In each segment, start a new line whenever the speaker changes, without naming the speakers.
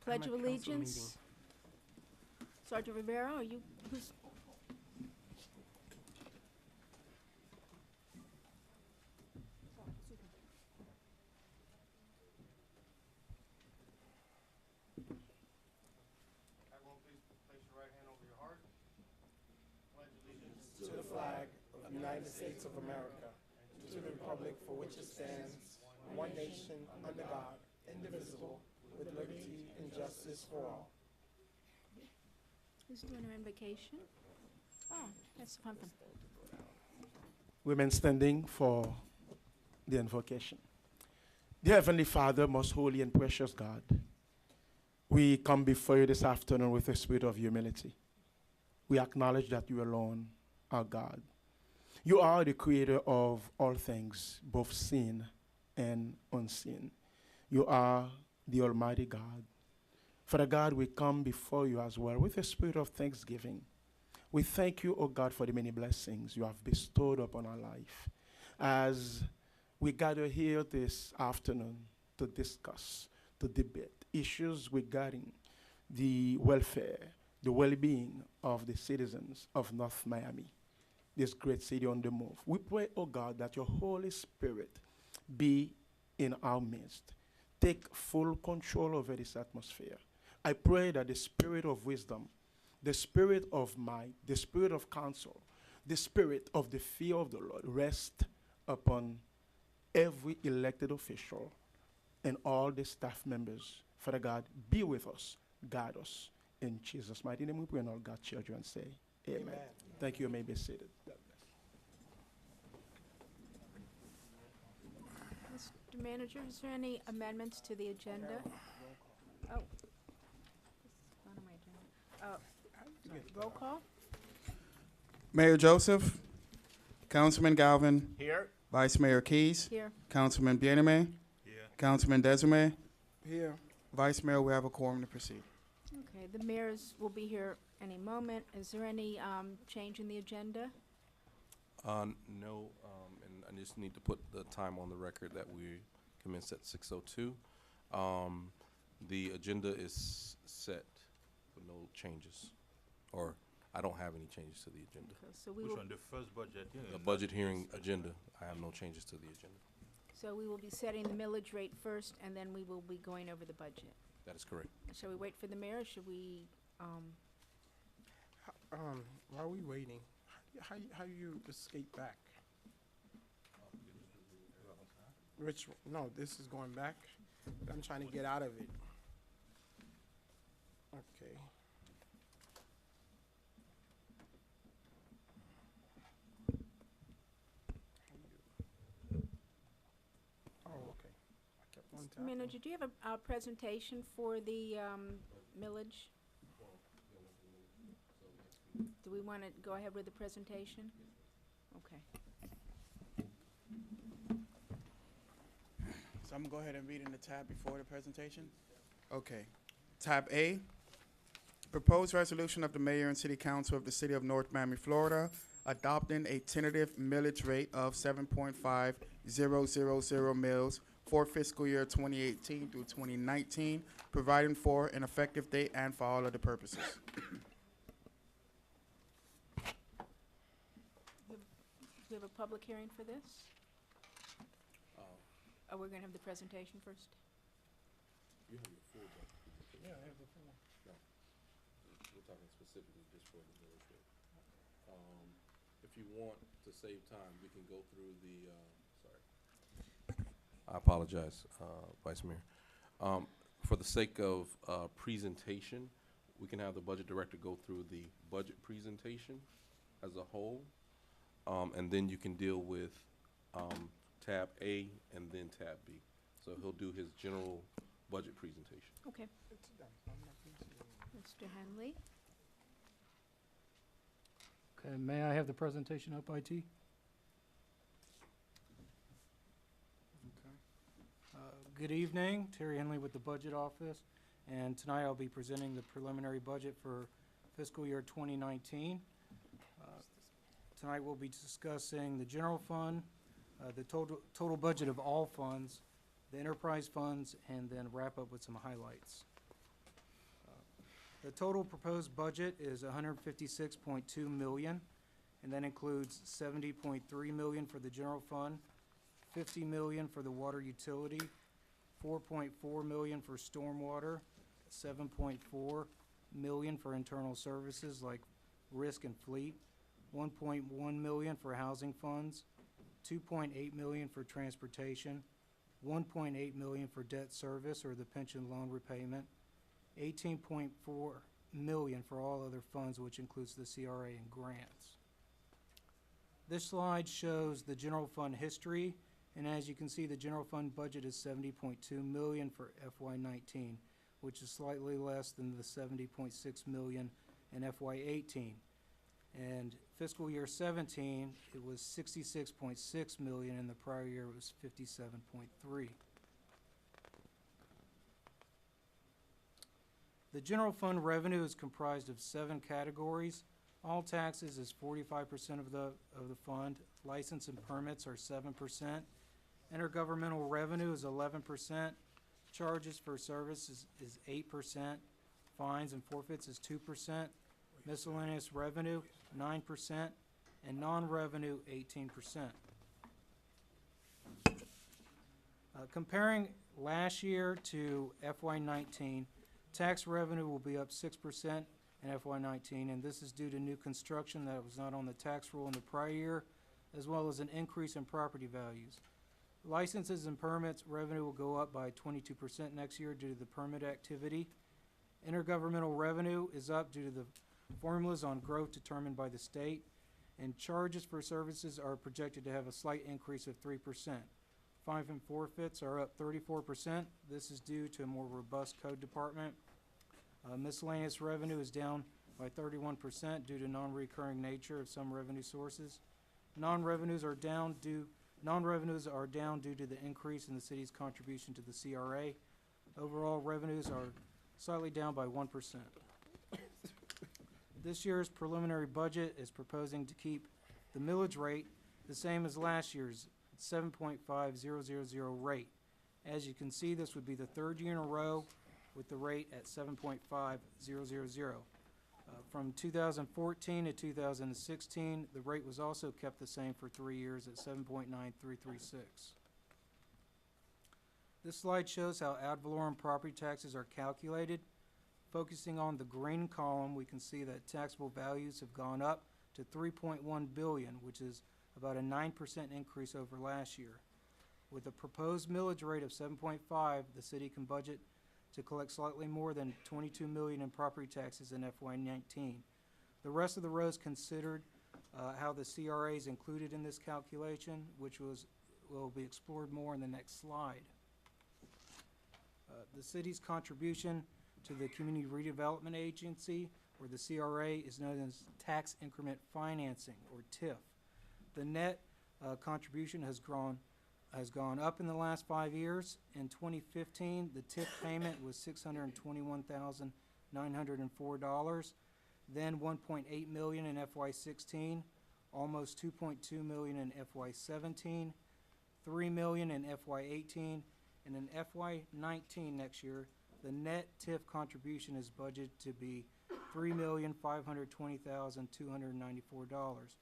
Pledge of
I'm at council meeting.
Allegiance. Sergeant Rivera, are you, who's,
Everyone, please place your right hand over your heart. Pledge allegiance
To the flag of the United States of America, to the republic for which it stands, one nation, under God, indivisible, with liberty and justice for all.
who's doing her invocation? Oh, that's fun.
Women standing for the invocation. Dear Heavenly Father, most holy and precious God, we come before you this afternoon with a spirit of humility. We acknowledge that you alone are God. You are the creator of all things, both seen and unseen. You are the Almighty God. Father God, we come before you as well with a spirit of thanksgiving. We thank you, O God, for the many blessings you have bestowed upon our life. As we gather here this afternoon to discuss, to debate issues regarding the welfare, the well-being of the citizens of North Miami, this great city on the move. We pray, O God, that your Holy Spirit be in our midst. Take full control over this atmosphere. I pray that the spirit of wisdom, the spirit of might, the spirit of counsel, the spirit of the fear of the Lord rest upon every elected official and all the staff members. Father God, be with us, guide us. In Jesus' mighty name we pray, and all God's children say, Amen. Thank you. You may be seated. God bless.
Mr. Manager, is there any amendments to the agenda? Oh. This is not on my agenda. Roll call?
Mayor Joseph, Councilman Galvin,
here.
Vice Mayor Keys,
Here.
Councilman Bieneme, Councilman Desume,
Here.
Vice Mayor, we have a quorum to proceed.
Okay, the mayors will be here any moment. Is there any change in the agenda?
No, and I just need to put the time on the record that we commenced at 6:02. The agenda is set with no changes, or I don't have any changes to the agenda.
Okay, so we
Which
will,
one, the first budget? Yeah,
The budget hearing agenda, I have no changes to the agenda.
so we will be setting the millage rate first, and then we will be going over the budget.
That is correct.
Shall we wait for the mayor, or should we,
While we waiting, how you escape back? Which, no, this is going back. I'm trying to get out of it. Okay. Oh, okay. I kept on tapping.
Manager, do you have a presentation for the millage? Do we want to go ahead with the presentation? Okay.
So I'm gonna go ahead and read in the tab before the presentation. Okay. Tab A, proposed resolution of the mayor and city council of the city of North Miami, Florida, adopting a tentative millage rate of 7.5000 mils for fiscal year 2018 through 2019, providing for an effective date and for all other purposes.
Do we have a public hearing for this? Oh, we're going to have the presentation first?
You have your full budget.
Yeah, I have the form.
We're talking specifically just for the millage rate. If you want to save time, we can go through the, sorry. I apologize, Vice Mayor. For the sake of presentation, we can have the budget director go through the budget presentation as a whole, and then you can deal with tab A and then tab B. So he'll do his general budget presentation.
Okay. Mr. Henley?
Okay, may I have the presentation up, IT? Good evening, Terry Henley with the Budget Office, and tonight I'll be presenting the preliminary budget for fiscal year 2019. Tonight we'll be discussing the general fund, the total budget of all funds, the enterprise funds, and then wrap up with some highlights. The total proposed budget is $156.2 million, and that includes $70.3 million for the general fund, $50 million for the water utility, $4.4 million for stormwater, $7.4 million for internal services like risk and fleet, $1.1 million for housing funds, $2.8 million for transportation, $1.8 million for debt service or the pension loan repayment, $18.4 million for all other funds, which includes the CRA and grants. This slide shows the general fund history, and as you can see, the general fund budget is $70.2 million for FY19, which is slightly less than the $70.6 million in FY18. And fiscal year 17, it was $66.6 million, and the prior year it was $57.3. The general fund revenue is comprised of 7 categories. All taxes is 45% of the fund. License and permits are 7%. Intergovernmental revenue is 11%. Charges for service is 8%. Fines and forfeits is 2%. Miscellaneous revenue, 9%. And non-revenue, 18%. Comparing last year to FY19, tax revenue will be up 6% in FY19, and this is due to new construction that was not on the tax roll in the prior year, as well as an increase in property values. Licenses and permits revenue will go up by 22% next year due to the permit activity. Intergovernmental revenue is up due to the formulas on growth determined by the state, and charges for services are projected to have a slight increase of 3%. Fine and forfeits are up 34%. This is due to a more robust code department. Miscellaneous revenue is down by 31% due to non-recurring nature of some revenue sources. Non-revenues are down due to the increase in the city's contribution to the CRA. Overall revenues are slightly down by 1%. This year's preliminary budget is proposing to keep the millage rate the same as last year's 7.5000 rate. As you can see, this would be the 3rd year in a row with the rate at 7.5000. From 2014 to 2016, the rate was also kept the same for 3 years at 7.9336. This slide shows how ad valorem property taxes are calculated. Focusing on the green column, we can see that taxable values have gone up to $3.1 billion, which is about a 9% increase over last year. With a proposed millage rate of 7.5, the city can budget to collect slightly more than $22 million in property taxes in FY19. The rest of the rows considered how the CRA is included in this calculation, which will be explored more in the next slide. The city's contribution to the Community Redevelopment Agency, or the CRA, is known as Tax Increment Financing, or TIF. The net contribution has gone up in the last 5 years. In 2015, the TIF payment was $621,904, then $1.8 million in FY16, almost $2.2 million in FY17, $3 million in FY18, and in FY19 next year, the net TIF contribution is budgeted to be $3,520,294,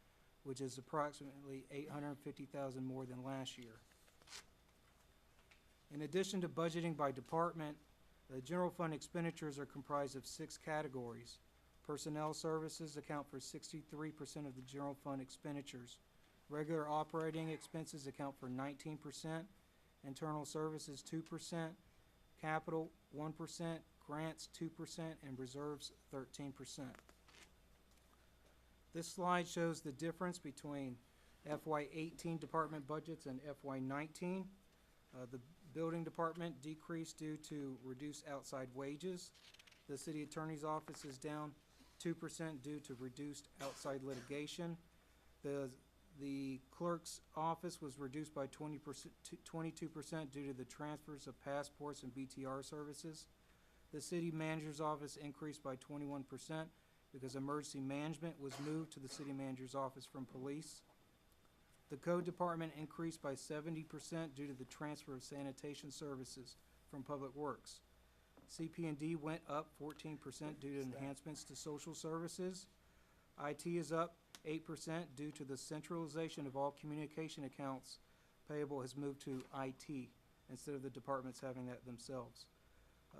which is approximately $850,000 more than last year. In addition to budgeting by department, the general fund expenditures are comprised of 6 categories. Personnel services account for 63% of the general fund expenditures. Regular operating expenses account for 19%, internal services 2%, capital 1%, grants 2%, and reserves 13%. This slide shows the difference between FY18 department budgets and FY19. The building department decreased due to reduced outside wages. The city attorney's office is down 2% due to reduced outside litigation. The clerk's office was reduced by 22% due to the transfers of passports and BTR services. The city manager's office increased by 21% because emergency management was moved to the city manager's office from police. The code department increased by 70% due to the transfer of sanitation services from Public Works. CP&D went up 14% due to enhancements to social services. IT is up 8% due to the centralization of all communication accounts payable has moved to IT instead of the departments having that themselves.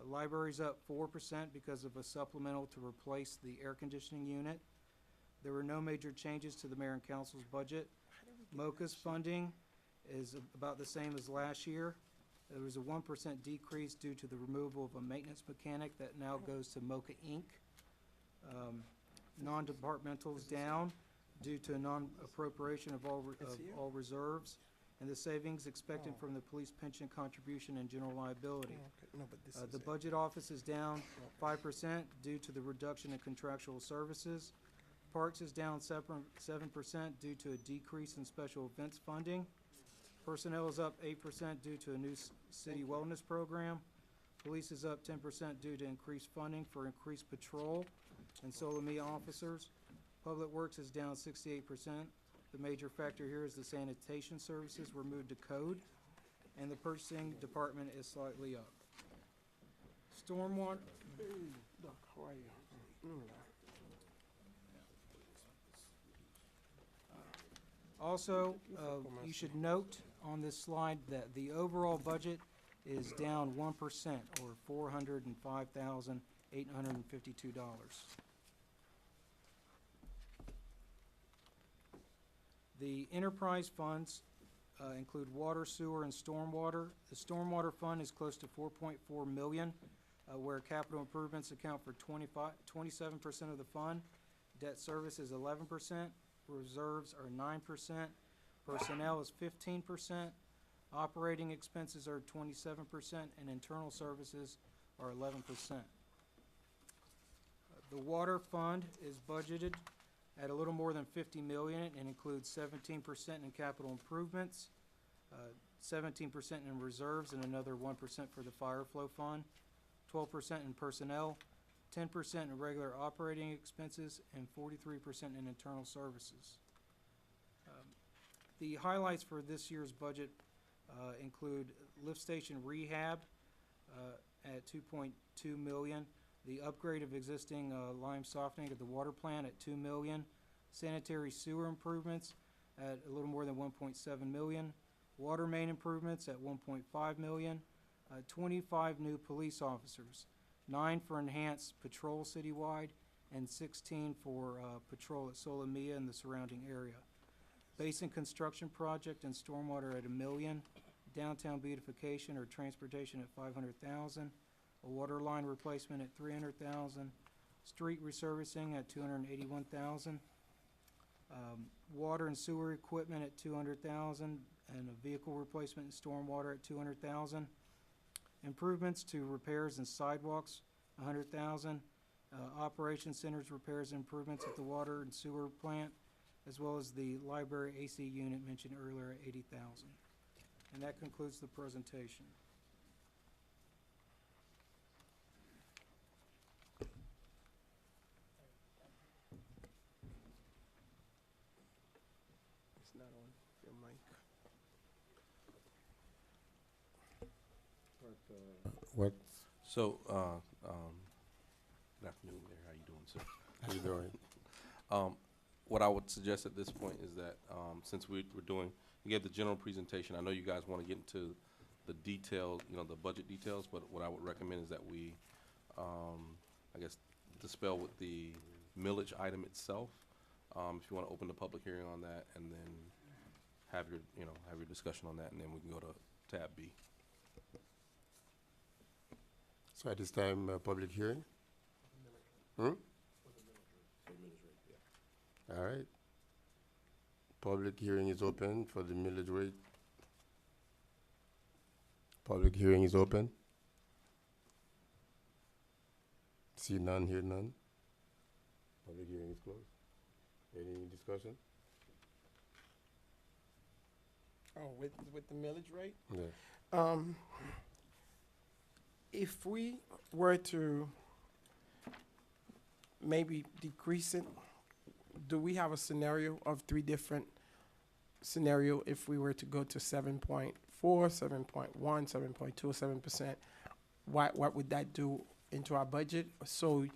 Library's up 4% because of a supplemental to replace the air conditioning unit. There were no major changes to the mayor and council's budget. MOCA's funding is about the same as last year. There was a 1% decrease due to the removal of a maintenance mechanic that now goes to MOCA Inc. Non-departmental is down due to non-appropriation of all reserves, and the savings expected from the police pension contribution and general liability. The budget office is down 5% due to the reduction in contractual services. Parks is down 7% due to a decrease in special events funding. Personnel is up 8% due to a new city wellness program. Police is up 10% due to increased funding for increased patrol and Solomia officers. Public Works is down 68%. The major factor here is the sanitation services were moved to code, and the purchasing department is slightly up. Stormwater, also, you should note on this slide that the overall budget is down 1%, or $405,852. The enterprise funds include water, sewer, and stormwater. The stormwater fund is close to $4.4 million, where capital improvements account for 27% of the fund. Debt service is 11%. Reserves are 9%. Personnel is 15%. Operating expenses are 27%, and internal services are 11%. The water fund is budgeted at a little more than $50 million and includes 17% in capital improvements, 17% in reserves, and another 1% for the fire flow fund, 12% in personnel, 10% in regular operating expenses, and 43% in internal services. The highlights for this year's budget include lift station rehab at $2.2 million, the upgrade of existing lime softening at the water plant at $2 million, sanitary sewer improvements at a little more than $1.7 million, water main improvements at $1.5 million, 25 new police officers, 9 for enhanced patrol citywide, and 16 for patrol at Solomia and the surrounding area. Basin construction project and stormwater at $1 million, downtown beautification or transportation at $500,000, a water line replacement at $300,000, street resurfacing at $281,000, water and sewer equipment at $200,000, and a vehicle replacement and stormwater at $200,000. Improvements to repairs and sidewalks, $100,000. Operations centers repairs and improvements at the water and sewer plant, as well as the library AC unit mentioned earlier at $80,000. And that concludes the presentation.
It's not on your mic.
What
So, good afternoon, Mayor. How you doing, sir?
are you doing?
What I would suggest at this point is that, since we're doing, you gave the general presentation, I know you guys want to get into the details, the budget details, but what I would recommend is that we, I guess, dispel with the millage item itself. If you want to open the public hearing on that, and then have your discussion on that, and then we can go to tab B.
So at this time, public hearing? Hmm? All right. Public hearing is open for the millage rate. Public hearing is open. See none, hear none. Public hearing is closed. Any discussion?
Oh, with the millage rate?
Yeah.
If we were to maybe decrease it, do we have a scenario of 3 different scenario if we were to go to 7.4, 7.1, 7.2, 7%? what would that do into our budget? So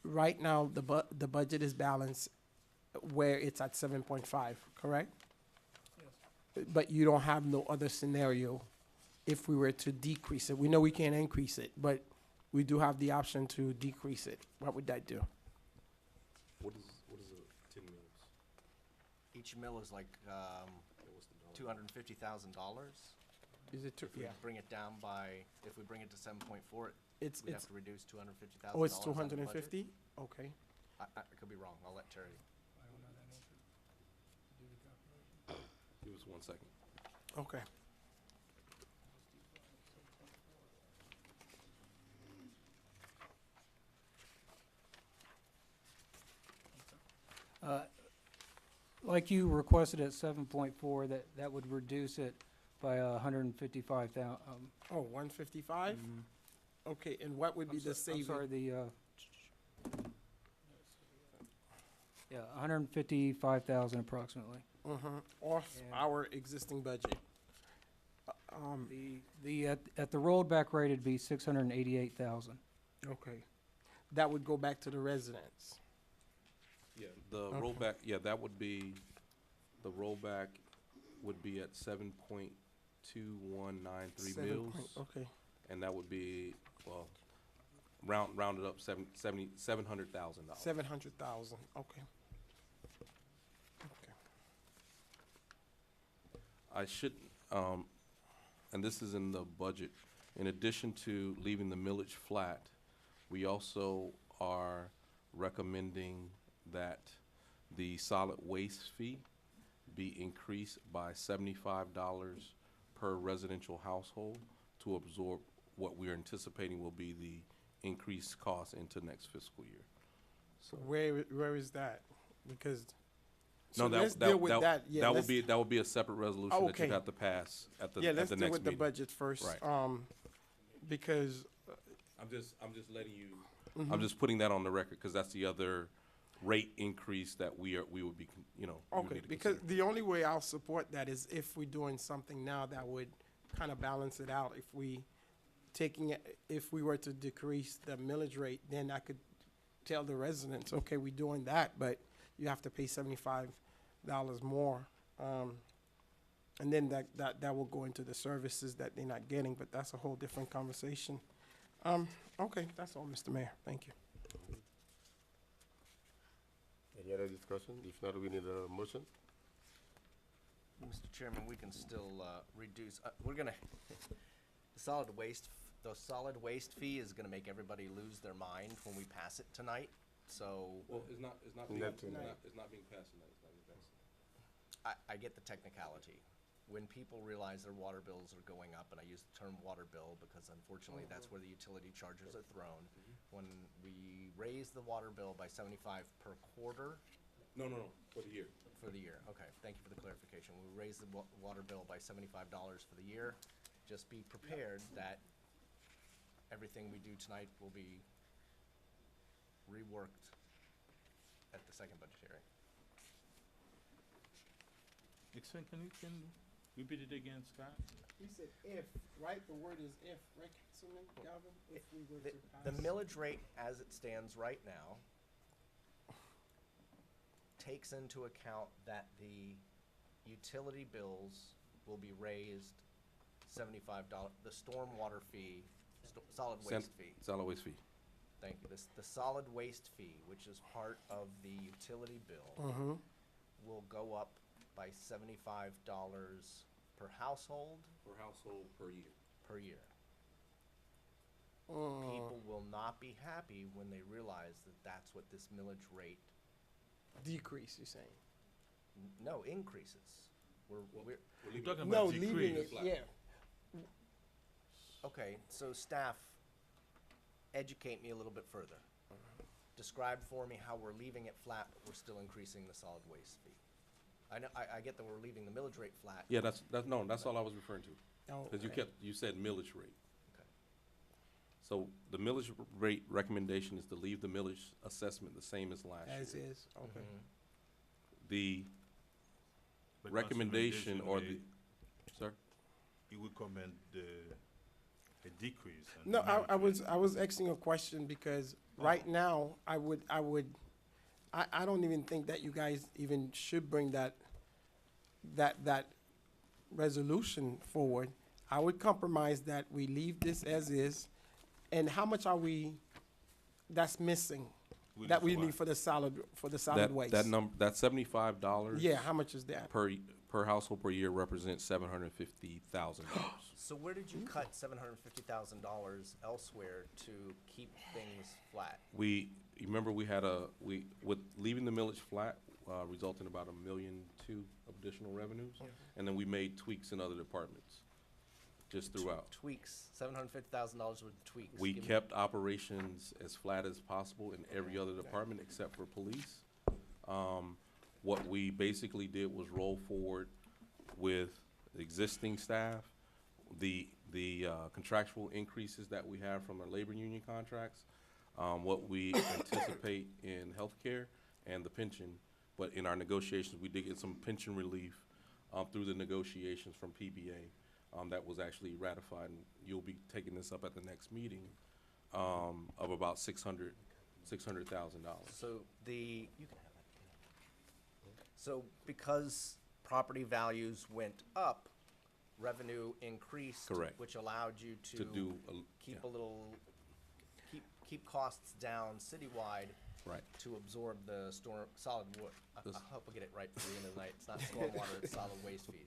right now, the budget is balanced where it's at 7.5, correct?
Yes.
But you don't have no other scenario if we were to decrease it. We know we can't increase it, but we do have the option to decrease it. What would that do?
What is a 10 mils?
Each mill is like,
What's the dollar?
$250,000.
Is it,
If we
yeah,
bring it down by, if we bring it to 7.4,
it's,
we'd have
it's,
to reduce $250,000.
oh, it's
out of the budget.
250? Okay.
I could be wrong. I'll let Terry.
I don't know that answer. Do the calculation.
Give us 1 second.
Okay.
Like you requested at 7.4, that would reduce it by 155,000.
Oh, 155? Okay, and what would be the
I'm
saving?
sorry, yeah, 155,000 approximately.
Off
And-
our existing budget.
At the rolled back rate, it'd be 688,000.
Okay. That would go back to the residents.
Yeah, the
Okay.
rollback, yeah, that would be, the rollback would be at 7.2193 mils.
Okay,
And that would be, well, rounded up, $700,000.
700,000, okay. Okay.
I should, and this is in the budget, in addition to leaving the millage flat, we also are recommending that the solid waste fee be increased by $75 per residential household to absorb what we're anticipating will be the increased cost into next fiscal year. So,
Where is that? Because,
no,
so let's deal with that. Yeah,
that
let's-
would be a separate resolution that
Okay.
you'd have to pass at the
Yeah,
at
let's
the
deal
next
with the
meeting.
budget first.
Right.
Because,
I'm just letting you,
mhm.
I'm just putting that on the record, because that's the other rate increase that we would be, we would
Okay,
need to
because
consider.
the only way I'll support that is if we're doing something now that would kind of balance it out. If we if we were to decrease the millage rate, then I could tell the residents, okay, we're doing that, but you have to pay $75 more. And then that will go into the services that they're not getting, but that's a whole different conversation. Okay, that's all, Mr. Mayor. Thank you.
Any other discussion? If not, we need a motion.
Mr. Chairman, we can still reduce, we're gonna, the solid waste fee is gonna make everybody lose their mind when we pass it tonight, so
Well, it's not
Not
being,
tonight.
it's not being passed tonight, it's not being passed tonight.
I get the technicality. When people realize their water bills are going up, and I use the term water bill because unfortunately that's where the utility charges are thrown. When we raise the water bill by 75 per quarter
No, for the year.
for the year, okay, thank you for the clarification. We raise the water bill by $75 for the year. Just be prepared that everything we do tonight will be reworked at the second budget hearing.
Explain, can you repeat it again, Scott?
You said if, right? The word is if, right, Councilman Galvin? If we were to pass.
The millage rate as it stands right now takes into account that the utility bills will be raised $75, the stormwater fee, solid waste fee.
Solid waste fee.
Thank you. The solid waste fee, which is part of the utility bill,
Mm-hmm.
will go up by $75 per household
Per household per year.
per year. People will not be happy when they realize that that's what this millage rate,
Decrease, you're saying?
no, increases. We're,
We're
You're
leaving
talking
No,
about
leaving it,
decrease.
yeah.
okay, so staff, educate me a little bit further. Describe for me how we're leaving it flat, but we're still increasing the solid waste fee. I know, I get that we're leaving the millage rate flat.
Yeah, that's all I was referring to.
Oh,
Because
okay.
you said millage rate.
Okay.
So the millage rate recommendation is to leave the millage assessment the same as last year.
As is, okay.
Mhm.
The
But
recommendation or the,
Councilman,
sir?
you would comment the a decrease. in
No,
the millage
I
rate.
I was asking a question because right now, I don't even think that you guys even should bring that resolution forward. I would compromise that we leave this as is. And how much are we, that's missing,
We
that we
lose what?
need for the solid
That,
waste?
that number, that $75.
Yeah, how much is that?
Per household per year represents $750,000.
So where did you cut $750,000 elsewhere to keep things flat?
You remember we had with leaving the millage flat, resulting about $1.2 million of additional revenues. And then we made tweaks in other departments, just throughout.
Tweaks, $750,000 with tweaks.
We
Give me-
kept operations as flat as possible in every other department except for police. What we basically did was roll forward with existing staff, the contractual increases that we have from our labor union contracts, what we anticipate in healthcare and the pension. But in our negotiations, we did get some pension relief through the negotiations from PBA that was actually ratified. And you'll be taking this up at the next meeting of about $600,000.
So so because property values went up, revenue increased.
Correct.
Which allowed you
To do,
keep
yeah.
a little, keep costs down citywide
Right.
to absorb the solid wood. I hope I get it right for the end of the night. It's not stormwater, it's solid waste fees.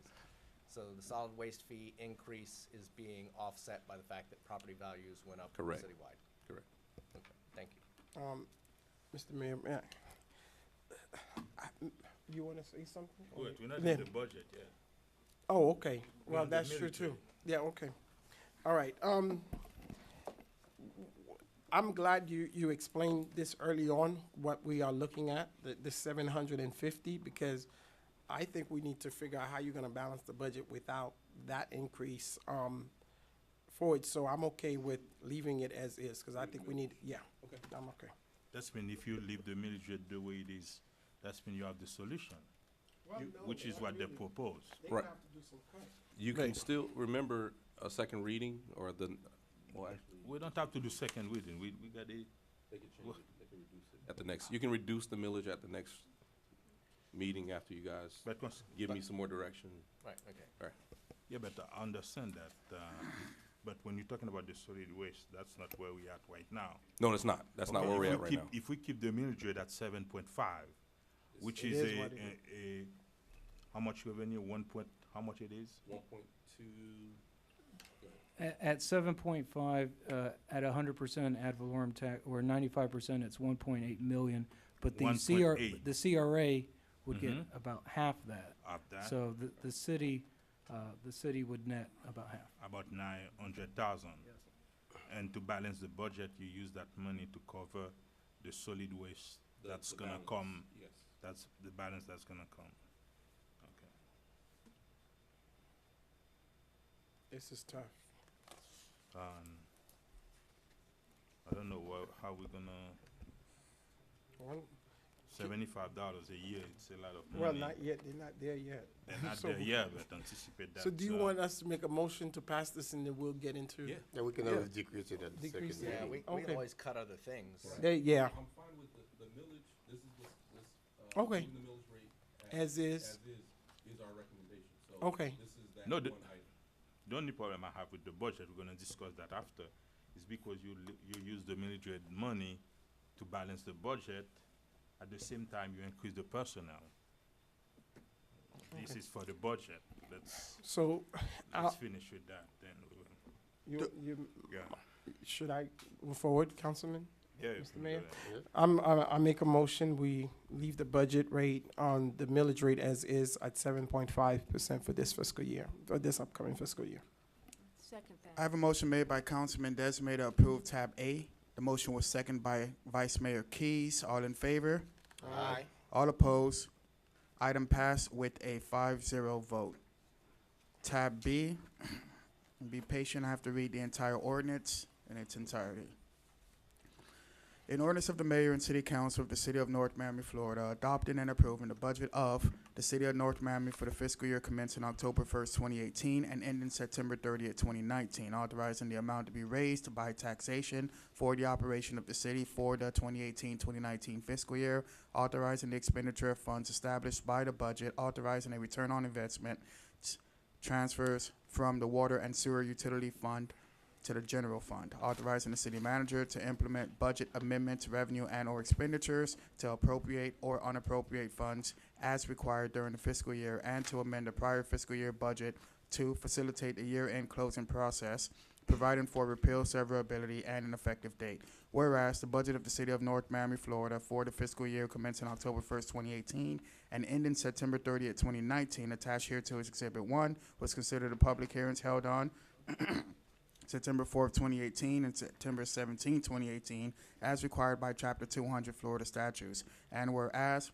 So the solid waste fee increase is being offset by the fact that property values went up
Correct.
citywide.
Correct.
Okay, thank you.
Mr. Mayor, you want to say something?
Wait, we're not
Yeah.
in the budget yet.
Oh, okay.
We're
Well,
on the
that's true
millage
too.
rate.
Yeah, okay. All right. I'm glad you explained this early on, what we are looking at, the 750, because I think we need to figure out how you're gonna balance the budget without that increase, forward. So I'm okay with leaving it as is, because I think we need, yeah.
Okay.
I'm okay.
That's mean if you leave the millage rate the way it is, that's mean you have the solution, which is what they propose.
Right. You can
Right.
still remember a second reading or well, actually,
We don't have to do second reading, we got it.
they could change it, they can reduce it. At the next, you can reduce the millage at the next meeting after you guys
But
give me some more direction.
Right, okay.
yeah, but I understand that, but when you're talking about the solid waste, that's not where we at right now.
No, it's not. That's not
Okay,
where
if
we're
we
at right
keep-
now.
If we keep the millage rate at 7.5, which
It
is
is what it
a, how much revenue, how much it is?
1.2.
At 7.5, at 100% ad valorem tax, or 95%, it's 1.8 million. But the
1.8.
the CRA would get
Mhm.
about half that.
Of that,
So the city would net about half.
about 900,000. And to balance the budget, you use that money to cover the solid waste that's
The
gonna
balance,
come,
Yes.
that's the balance that's gonna come. Okay.
This is tough.
I don't know how we're gonna,
Well,
$75 a year, it's a lot of money.
well, not yet, they're not there yet.
They're not
So-
there yet, but anticipate that.
So do you want us to make a motion to pass this and then we'll get into?
Yeah.
Yeah, we can
Yeah.
always decrease it at the second
Decrease it.
Yeah,
reading.
we can
Okay.
always cut other things.
Yeah,
I'm fine with the millage. This is
Okay.
leaving the millage rate
as is.
is our recommendation. So
Okay.
this is that
No,
one
the-
item.
The only problem I have with the budget, we're gonna discuss that after, is because you use the military money to balance the budget, at the same time you increase the personnel. This is for the budget,
So,
let's finish with that, then we will, yeah.
should I move forward, Councilman?
Yeah,
Mr.
if we
Mayor?
do that.
I make a motion, we leave the budget rate on the millage rate as is at 7.5% for this fiscal year, for this upcoming fiscal year.
Second
I
that.
have a motion made by Councilman Desmay to approve tab A. The motion was seconded by Vice Mayor Keys. All in favor?
Aye.
All opposed? Item passed with a 5-0 vote. Tab B, be patient, I have to read the entire ordinance in its entirety. An ordinance of the mayor and city council of the city of North Miami, Florida, adopting and approving the budget of the city of North Miami for the fiscal year commencing October 1st, 2018 and ending September 30th, 2019, authorizing the amount to be raised by taxation for the operation of the city for the 2018-2019 fiscal year, authorizing the expenditure of funds established by the budget, authorizing a return on investment transfers from the water and sewer utility fund to the general fund, authorizing the city manager to implement budget amendments, revenue and/or expenditures to appropriate or unappropriate funds as required during the fiscal year, and to amend the prior fiscal year budget to facilitate the year-end closing process, providing for repeal, severability, and an effective date. Whereas the budget of the city of North Miami, Florida, for the fiscal year commencing October 1st, 2018, and ending September 30th, 2019, attached here to is Exhibit 1, was considered a public hearings held on September 4th, 2018 and September 17, 2018, as required by Chapter 200 Florida statutes. And whereas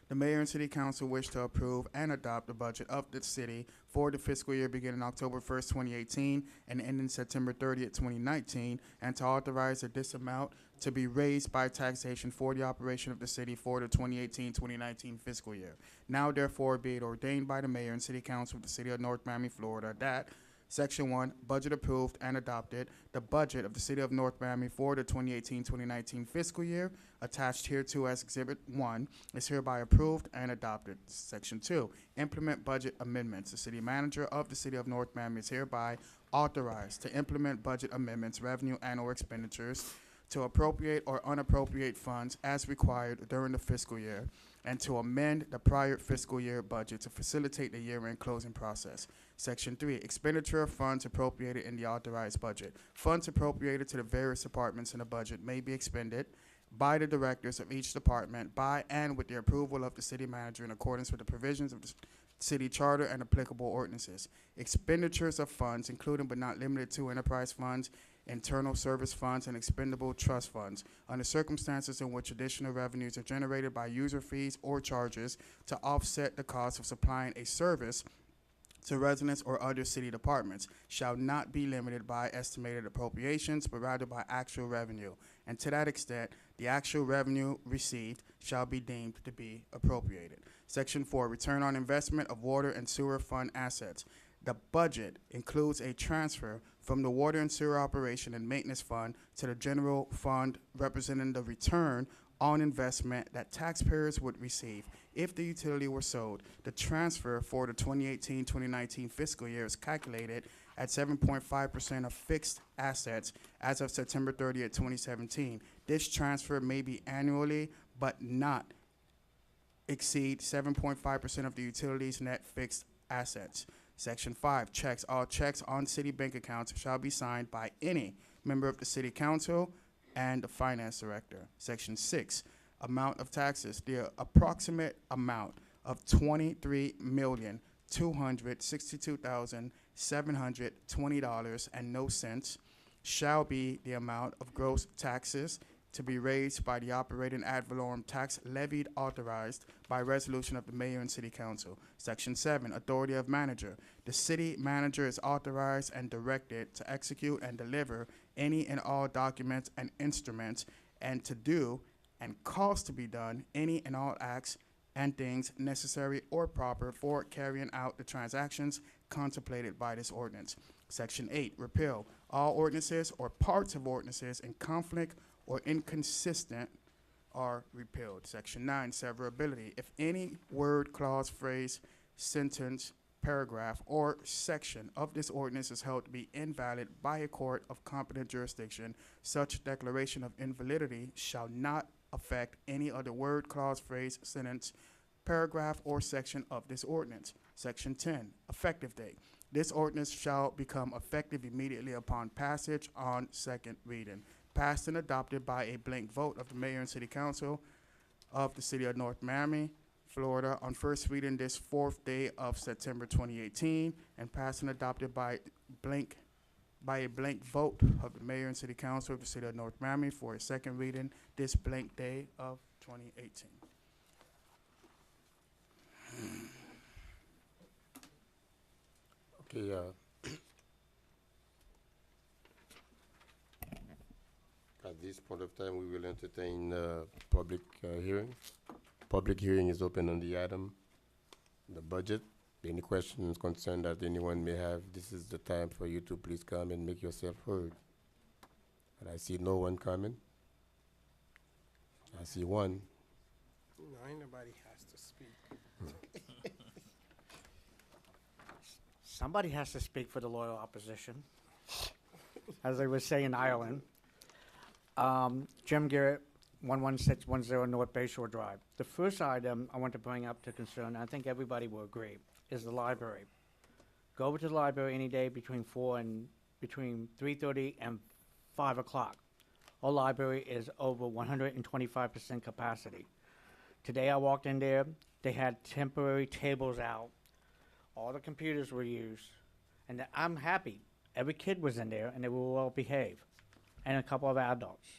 the mayor and city council wish to approve and adopt the budget of the city for the fiscal year beginning October 1st, 2018 and ending September 30th, 2019, and to authorize this amount to be raised by taxation for the operation of the city for the 2018-2019 fiscal year. Now therefore be it ordained by the mayor and city council of the city of North Miami, Florida, that Section 1, budget approved and adopted, the budget of the city of North Miami for the 2018-2019 fiscal year, attached hereto as Exhibit 1, is hereby approved and adopted. Section 2, implement budget amendments. The city manager of the city of North Miami is hereby authorized to implement budget amendments, revenue and/or expenditures, to appropriate or unappropriate funds as required during the fiscal year, and to amend the prior fiscal year budget to facilitate the year-end closing process. Section 3, expenditure of funds appropriated in the authorized budget. Funds appropriated to the various departments in the budget may be expended by the directors of each department by and with the approval of the city manager in accordance with the provisions of the city charter and applicable ordinances. Expenditures of funds, including but not limited to enterprise funds, internal service funds, and expendable trust funds, under circumstances in which additional revenues are generated by user fees or charges to offset the cost of supplying a service to residents or other city departments, shall not be limited by estimated appropriations, but rather by actual revenue. And to that extent, the actual revenue received shall be deemed to be appropriated. Section 4, return on investment of water and sewer fund assets. The budget includes a transfer from the water and sewer operation and maintenance fund to the general fund, representing the return on investment that taxpayers would receive if the utility were sold. The transfer for the 2018-2019 fiscal year is calculated at 7.5% of fixed assets as of September 30th, 2017. This transfer may be annually, but not exceed 7.5% of the utility's net fixed assets. Section 5, checks. All checks on city bank accounts shall be signed by any member of the city council and the finance director. Section 6, amount of taxes. The approximate amount of $23,262,720.00 shall be the amount of gross taxes to be raised by the operating ad valorem tax levied authorized by resolution of the mayor and city council. Section 7, authority of manager. The city manager is authorized and directed to execute and deliver any and all documents and instruments, and to do and cause to be done any and all acts and things necessary or proper for carrying out the transactions contemplated by this ordinance. Section 8, repeal. All ordinances or parts of ordinances in conflict or inconsistent are repealed. Section 9, severability. If any word, clause, phrase, sentence, paragraph, or section of this ordinance is held to be invalid by a court of competent jurisdiction, such declaration of invalidity shall not affect any other word, clause, phrase, sentence, paragraph, or section of this ordinance. Section 10, effective date. This ordinance shall become effective immediately upon passage on second reading. Passed and adopted by a blank vote of the mayor and city council of the city of North Miami, Florida, on first reading this 4th day of September 2018, and passed and adopted by a blank vote of the mayor and city council of the city of North Miami for a second reading this blank day of 2018.
Okay, At this point of time, we will entertain public hearing. Public hearing is open on the item, the budget. Any questions, concern that anyone may have, this is the time for you to please come and make yourself heard. And I see no one coming. I see one.
No, ain't nobody has to speak.
Somebody has to speak for the loyal opposition. As they would say in Ireland. Jim Garrett, 11610 North Bay Shore Drive. The first item I want to bring up to concern, I think everybody will agree, is the library. Go over to the library any day between 3:30 and 5 o'clock. Our library is over 125% capacity. Today I walked in there, they had temporary tables out. All the computers were used, and I'm happy. Every kid was in there, and they were well behaved, and a couple of adults.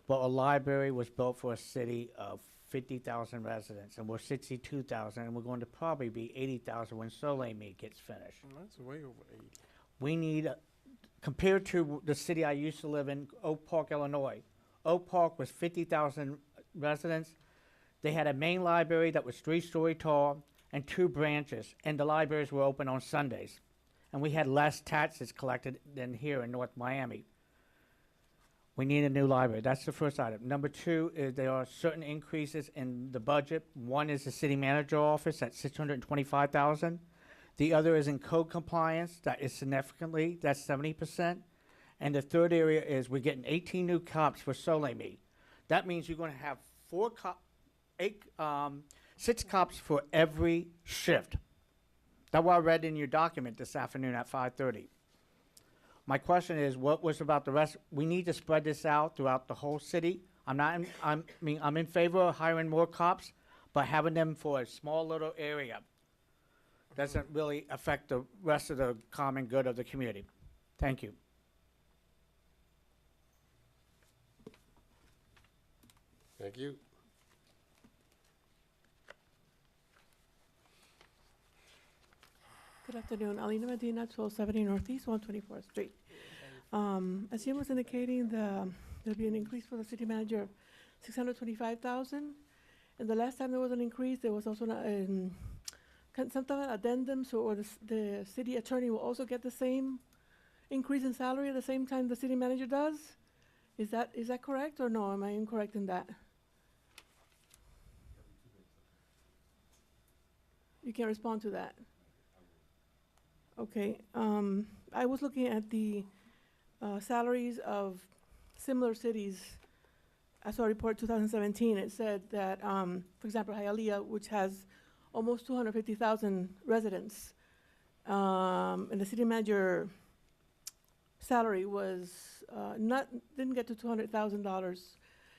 But a library was built for a city of 50,000 residents, and we're 62,000, and we're going to probably be 80,000 when Soleil gets finished.
That's way over 80.
We need, compared to the city I used to live in, Oak Park, Illinois. Oak Park was 50,000 residents. They had a main library that was 3-story tall and 2 branches, and the libraries were open on Sundays. And we had less taxes collected than here in North Miami. We need a new library. That's the first item. Number 2 is there are certain increases in the budget. One is the city manager office at $625,000. The other is in code compliance. That is significantly, that's 70%. And the third area is we're getting 18 new cops for Soleil. That means you're going to have 6 cops for every shift. That's what I read in your document this afternoon at 5:30. My question is, what was about the rest? We need to spread this out throughout the whole city. I'm in favor of hiring more cops, but having them for a small little area doesn't really affect the rest of the common good of the community. Thank you.
Thank you.
Good afternoon, Alina Medina, 1270 Northeast, 124th Street. As Jim was indicating, there'll be an increase for the city manager of $625,000. And the last time there was an increase, there was also some type of addendum, or the city attorney will also get the same increase in salary at the same time the city manager does. Is that correct, or no? Am I incorrect in that? You can respond to that. Okay, I was looking at the salaries of similar cities. I saw a report 2017. It said that, for example, Hialeah, which has almost 250,000 residents, and the city manager salary was didn't get to $200,000.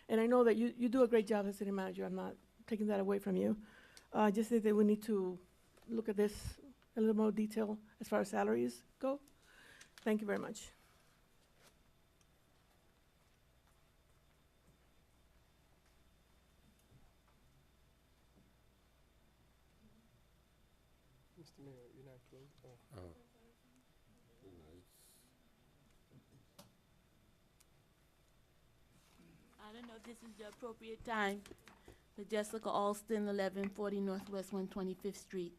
And I know that you do a great job as city manager. I'm not taking that away from you. I just think that we need to look at this a little more detail as far as salaries go. Thank you very much.
Mr. Mayor, you're not close. Oh.
I don't know if this is the appropriate time, but Jessica Alston, 1140 Northwest 125th Street.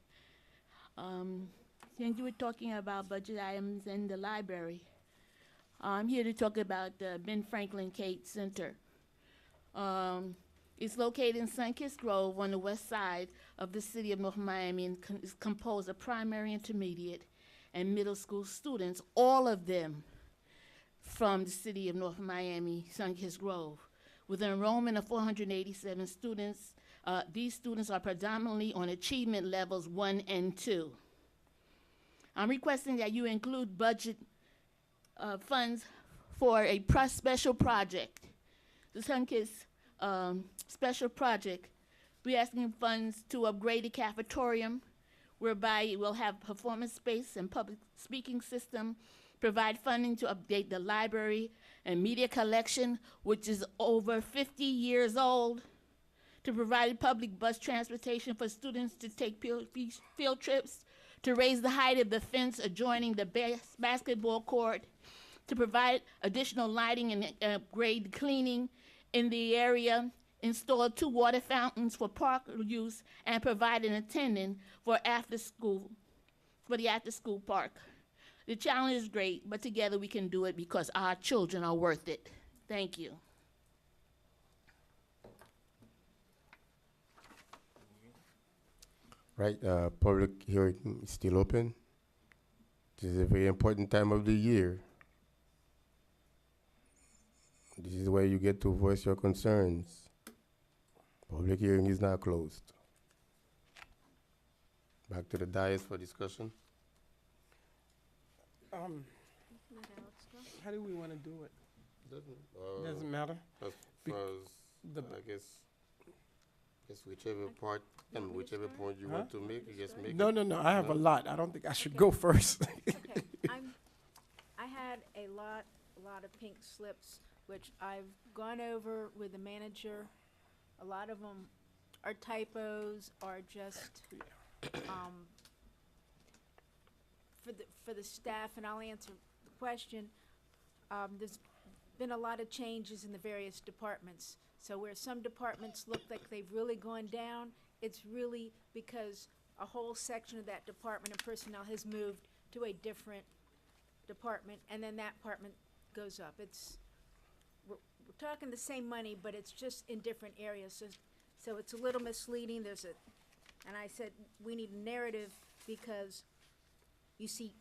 Since you were talking about budget items in the library, I'm here to talk about the Ben Franklin Cate Center. It's located in Sunkist Grove on the west side of the city of North Miami and is composed of primary, intermediate, and middle school students, all of them from the city of North Miami, Sunkist Grove. With an enrollment of 487 students, these students are predominantly on achievement levels 1 and 2. I'm requesting that you include budget funds for a special project. The Sunkist special project, we're asking funds to upgrade the cafetorium, whereby it will have performance space and public speaking system, provide funding to update the library and media collection, which is over 50 years old, to provide public bus transportation for students to take field trips, to raise the height of the fence adjoining the basketball court, to provide additional lighting and upgrade cleaning in the area, install 2 water fountains for park use, and provide an attendant for the after-school park. The challenge is great, but together we can do it because our children are worth it. Thank you.
Right, public hearing is still open. This is a very important time of the year. This is where you get to voice your concerns. Public hearing is now closed. Back to the dais for discussion.
Let Alex go.
How do we want to do it? Doesn't matter.
As
Be-
far as,
the-
I guess whichever part and whichever point you want to make, you just make
No,
it.
no, I have a
No?
lot. I don't think I should
Okay.
go first.
Okay, I had a lot of pink slips, which I've gone over with the manager. A lot of them are typos, are just, for the staff, and I'll answer the question. There's been a lot of changes in the various departments. So where some departments look like they've really gone down, it's really because a whole section of that department and personnel has moved to a different department, and then that department goes up. We're talking the same money, but it's just in different areas, so it's a little misleading. And I said, we need a narrative because you see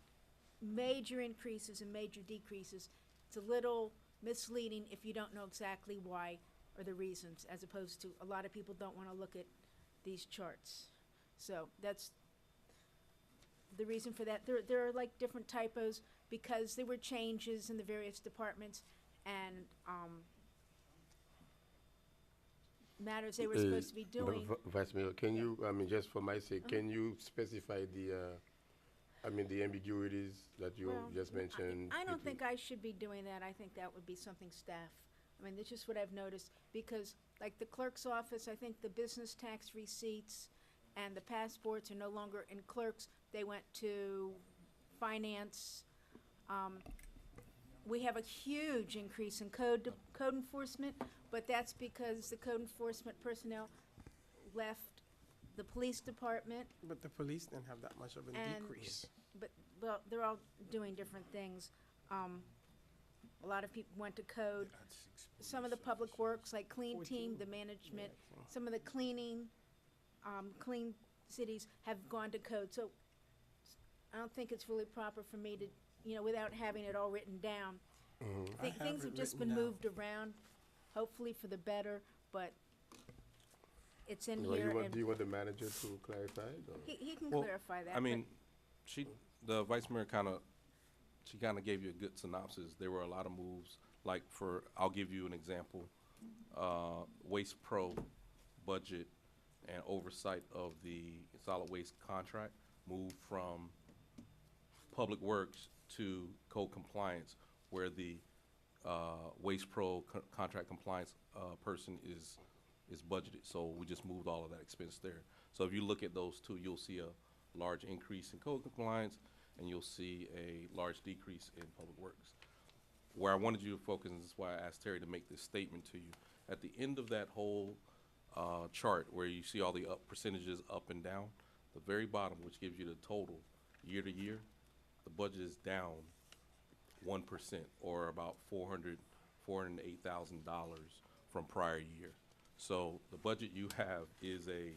major increases and major decreases. It's a little misleading if you don't know exactly why or the reasons, as opposed to a lot of people don't want to look at these charts. So that's the reason for that. There are like different typos because there were changes in the various departments and matters they were supposed to be doing.
Vice Mayor, can you, I mean, just for my sake, can you specify the ambiguities that you
Well,
just mentioned?
I don't
between-
think I should be doing that. I think that would be something staff. I mean, that's just what I've noticed, because like the clerk's office, I think the business tax receipts and the passports are no longer in clerks. They went to finance. We have a huge increase in code enforcement, but that's because the code enforcement personnel left the police department.
But the police didn't have that much of a
And-
decrease.
But, well, they're all doing different things. A lot of people went to code. Some of the public works, like Clean Team, the management, some of the cleaning, clean cities have gone to code. So I don't think it's really proper for me to, without having it all written down.
I have
Things
it
have just
written
been
down.
moved around, hopefully for the better, but it's in
Well,
here.
do
And
you want the manager to clarify it? Or?
he can
Well,
clarify that.
I mean, the vice mayor she kind of gave you a good synopsis. There were a lot of moves, like I'll give you an example. Waste Pro budget and oversight of the solid waste contract moved from Public Works to code compliance, where the Waste Pro contract compliance person is budgeted. So we just moved all of that expense there. So if you look at those two, you'll see a large increase in code compliance, and you'll see a large decrease in Public Works. Where I wanted you to focus, and this is why I asked Terry to make this statement to you, at the end of that whole chart where you see all the percentages up and down, the very bottom, which gives you the total year to year, the budget is down 1%, or about $408,000 from prior year. So the budget you have is a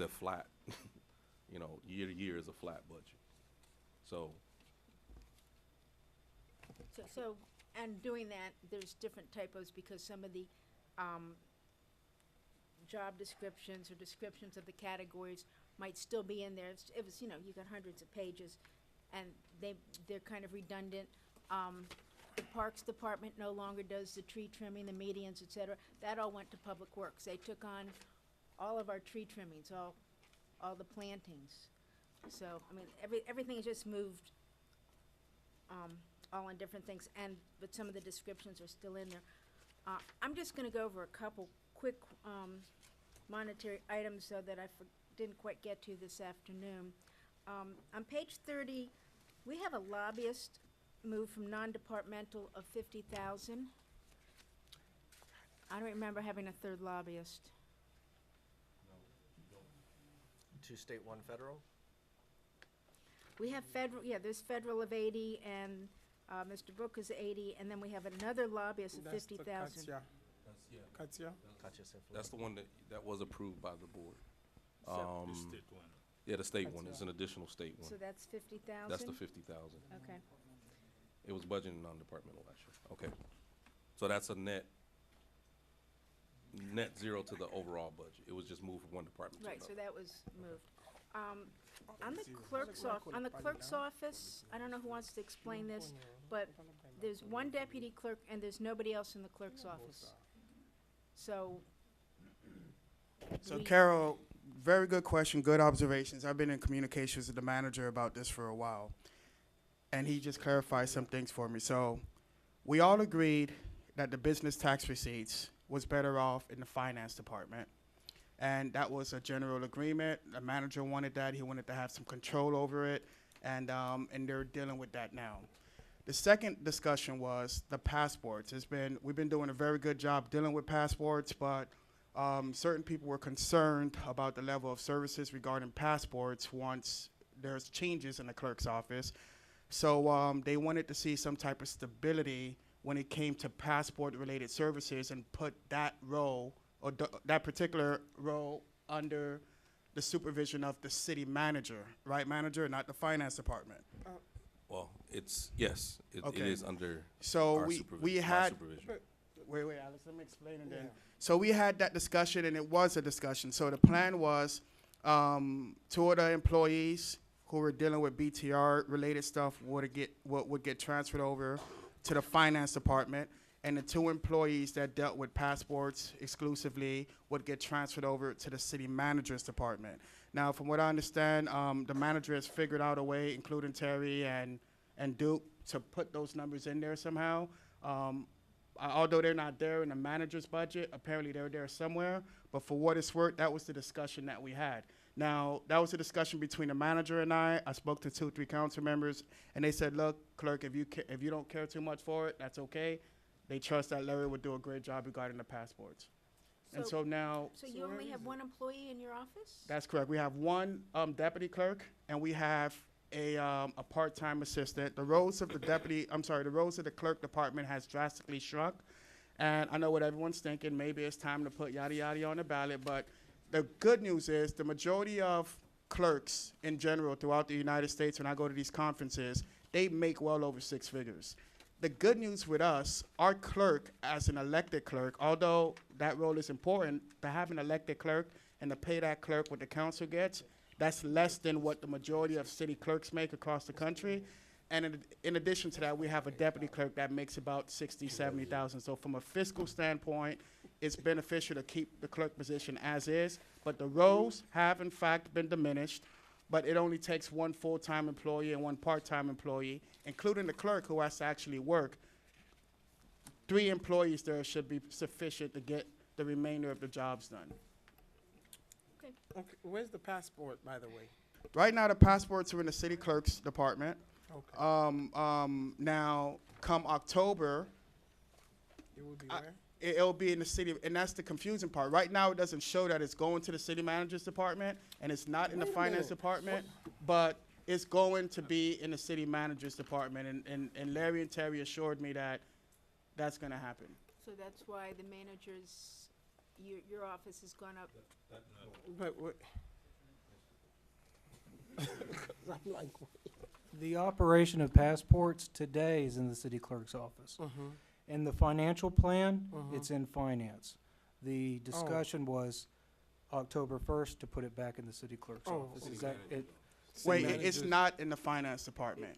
flat, year to year is a flat budget.
So, and doing that, there's different typos because some of the job descriptions or descriptions of the categories might still be in there. It was, you got hundreds of pages, and they're kind of redundant. The Parks Department no longer does the tree trimming, the medians, et cetera. That all went to Public Works. They took on all of our tree trimmings, all the plantings. So, I mean, everything has just moved, all in different things, but some of the descriptions are still in there. I'm just gonna go over a couple quick, monetary items so that I didn't quite get to this afternoon. On page 30, we have a lobbyist move from non-departmental of 50,000. I don't remember having a third lobbyist.
2 state, 1 federal?
We have federal, yeah, there's federal of 80, and Mr. Book is 80, and then we have another lobbyist of
That's the
50,000.
Katya.
That's, yeah,
Katya?
Katya Sefler.
that's the one that was approved by the board.
The state one.
Yeah, the state
That's
one,
yeah.
it's an additional state one.
So that's 50,000?
That's the 50,000.
Okay.
It was budgeted non-departmental last year. Okay. So that's a net zero to the overall budget. It was just moved from one department to
Right,
another.
so that was moved. On the clerk's office, I don't know who wants to explain this, but there's one deputy clerk and there's nobody else in the clerk's office. So.
So
we-
Carol, very good question, good observations. I've been in communications with the manager about this for a while, and he just clarified some things for me. So we all agreed that the business tax receipts was better off in the finance department, and that was a general agreement. The manager wanted that. He wanted to have some control over it, and they're dealing with that now. The second discussion was the passports. We've been doing a very good job dealing with passports, but certain people were concerned about the level of services regarding passports once there's changes in the clerk's office. So they wanted to see some type of stability when it came to passport-related services and put that role, or that particular role, under the supervision of the city manager, right, manager, not the finance department.
Well, yes, it
Okay.
is under
So
our
we
supervision.
had,
supervision.
wait, Alex, let me explain it then. So we had that discussion, and it was a discussion. So the plan was 2 of the employees who were dealing with BTR-related stuff would get transferred over to the finance department, and the 2 employees that dealt with passports exclusively would get transferred over to the city manager's department. Now, from what I understand, the manager has figured out a way, including Terry and Duke, to put those numbers in there somehow. Although they're not there in the manager's budget, apparently they're there somewhere. But for what it's worth, that was the discussion that we had. Now, that was a discussion between the manager and I. I spoke to 2 or 3 council members, and they said, look, clerk, if you don't care too much for it, that's okay. They trust that Larry would do a great job regarding the passports. And so now,
So you only have one employee in your office?
that's correct. We have 1 deputy clerk, and we have a part-time assistant. The roles of the clerk department has drastically shrunk. And I know what everyone's thinking, maybe it's time to put yada yada on the ballot, but the good news is the majority of clerks in general throughout the United States, when I go to these conferences, they make well over 6 figures. The good news with us, our clerk as an elected clerk, although that role is important, to have an elected clerk and to pay that clerk what the council gets, that's less than what the majority of city clerks make across the country. And in addition to that, we have a deputy clerk that makes about 60, 70,000. So from a fiscal standpoint, it's beneficial to keep the clerk position as is, but the roles have in fact been diminished, but it only takes 1 full-time employee and 1 part-time employee, including the clerk who has to actually work. 3 employees there should be sufficient to get the remainder of the jobs done.
Okay, where's the passport, by the way?
Right now, the passports are in the city clerk's department.
Okay.
Now, come October,
It would be where?
it'll be in the city, and that's the confusing part. Right now, it doesn't show that it's going to the city manager's department, and it's not in the
Wait a
finance
minute.
department, but it's going to be in the city manager's department, and Larry and Terry assured me that that's gonna happen.
So that's why the manager's, your office has gone up.
But what? I'm like,
The operation of passports today is in the city clerk's office. In the financial plan, it's in finance. The discussion was October 1st to put it back in the city clerk's office. Is that it?
Wait, it's not in the finance department.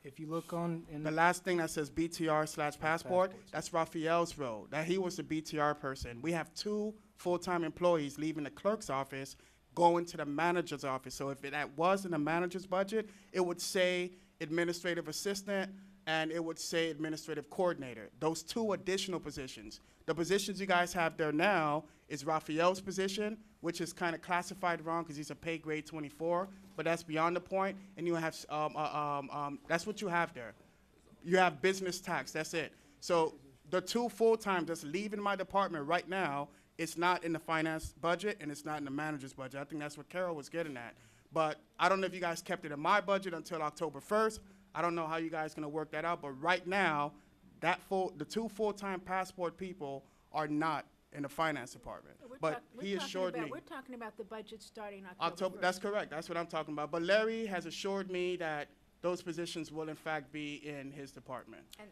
If you look in
The last thing that says BTR/passport, that's Raphael's role. That he was the BTR person. We have 2 full-time employees leaving the clerk's office, going to the manager's office. So if that was in the manager's budget, it would say administrative assistant and it would say administrative coordinator. Those 2 additional positions. The positions you guys have there now is Raphael's position, which is kind of classified wrong because he's a pay grade 24, but that's beyond the point. And you have, that's what you have there. you have business tax, that's it. So the 2 full-time that's leaving my department right now, it's not in the finance budget and it's not in the manager's budget. I think that's what Carol was getting at. But I don't know if you guys kept it in my budget until October 1st. I don't know how you guys gonna work that out, but right now, the 2 full-time passport people are not in the finance department. But he assured me.
We're talking about the budget starting October
October,
1st.
that's correct, that's what I'm talking about. But Larry has assured me that those positions will in fact be in his department.
And,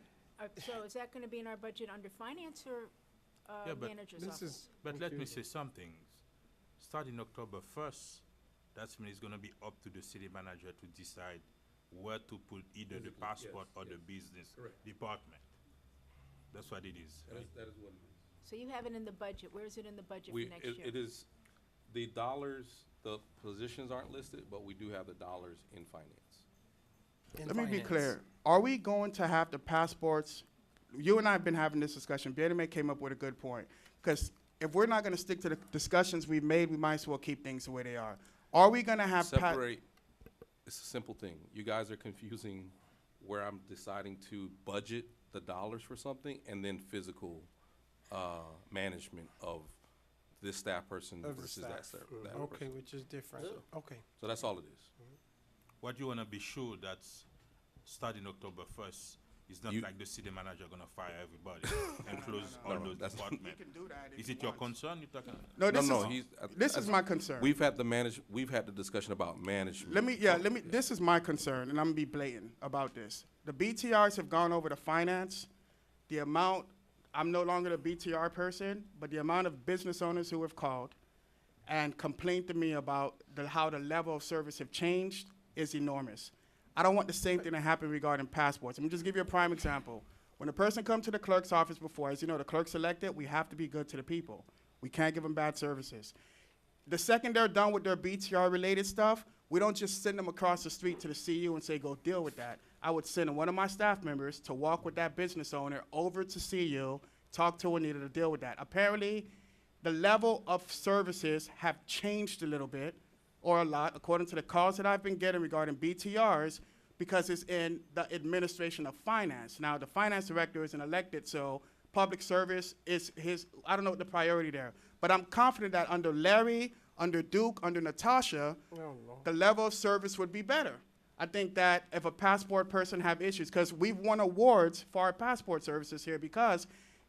so is that gonna be in our budget under finance or,
Yeah, but
manager's
this
office?
is
But let me
confusing.
say something. Starting October 1st, that's when it's gonna be up to the city manager to decide where to put either the
Physically,
passport
yes,
or the
yes.
business
Correct.
department. That's what it is, right?
That is what it is.
So you have it in the budget. Where is it in the budget for
We,
next year?
it is, the dollars, the positions aren't listed, but we do have the dollars in finance.
in
Let me be
finance.
clear, are we going to have the passports? You and I have been having this discussion, Benjamin came up with a good point. Because if we're not gonna stick to the discussions we've made, we might as well keep things the way they are. Are we gonna have
Separate, it's a simple thing. You guys are confusing where I'm deciding to budget the dollars for something and then physical, management of this staff person
Of the
versus that,
staff.
that
Okay,
person.
which is different. Okay.
So that's all it is.
What you wanna be sure that's starting October 1st, it's not
You-
like the city manager gonna fire everybody and close all
No,
those
that's-
He
departments.
can do that if
Is
he
it your
wants.
concern you're talking?
No, this
No,
is,
he's.
this is my concern.
We've had the discussion about management.
This is my concern, and I'm gonna be blatant about this. The BTRs have gone over to finance. The amount, I'm no longer the BTR person, but the amount of business owners who have called and complained to me about how the level of service have changed is enormous. I don't want the same thing to happen regarding passports. Let me just give you a prime example. When a person comes to the clerk's office before, as you know, the clerk's elected, we have to be good to the people. We can't give them bad services. The second they're done with their BTR-related stuff, we don't just send them across the street to the CU and say, go deal with that. I would send one of my staff members to walk with that business owner over to CU, talk to Anita to deal with that. Apparently, the level of services have changed a little bit, or a lot, according to the calls that I've been getting regarding BTRs, because it's in the administration of finance. Now, the finance director isn't elected, so public service is I don't know what the priority there. But I'm confident that under Larry, under Duke, under Natasha,
Oh, no.
the level of service would be better. I think that if a passport person have issues, because we've won awards for our passport services here, because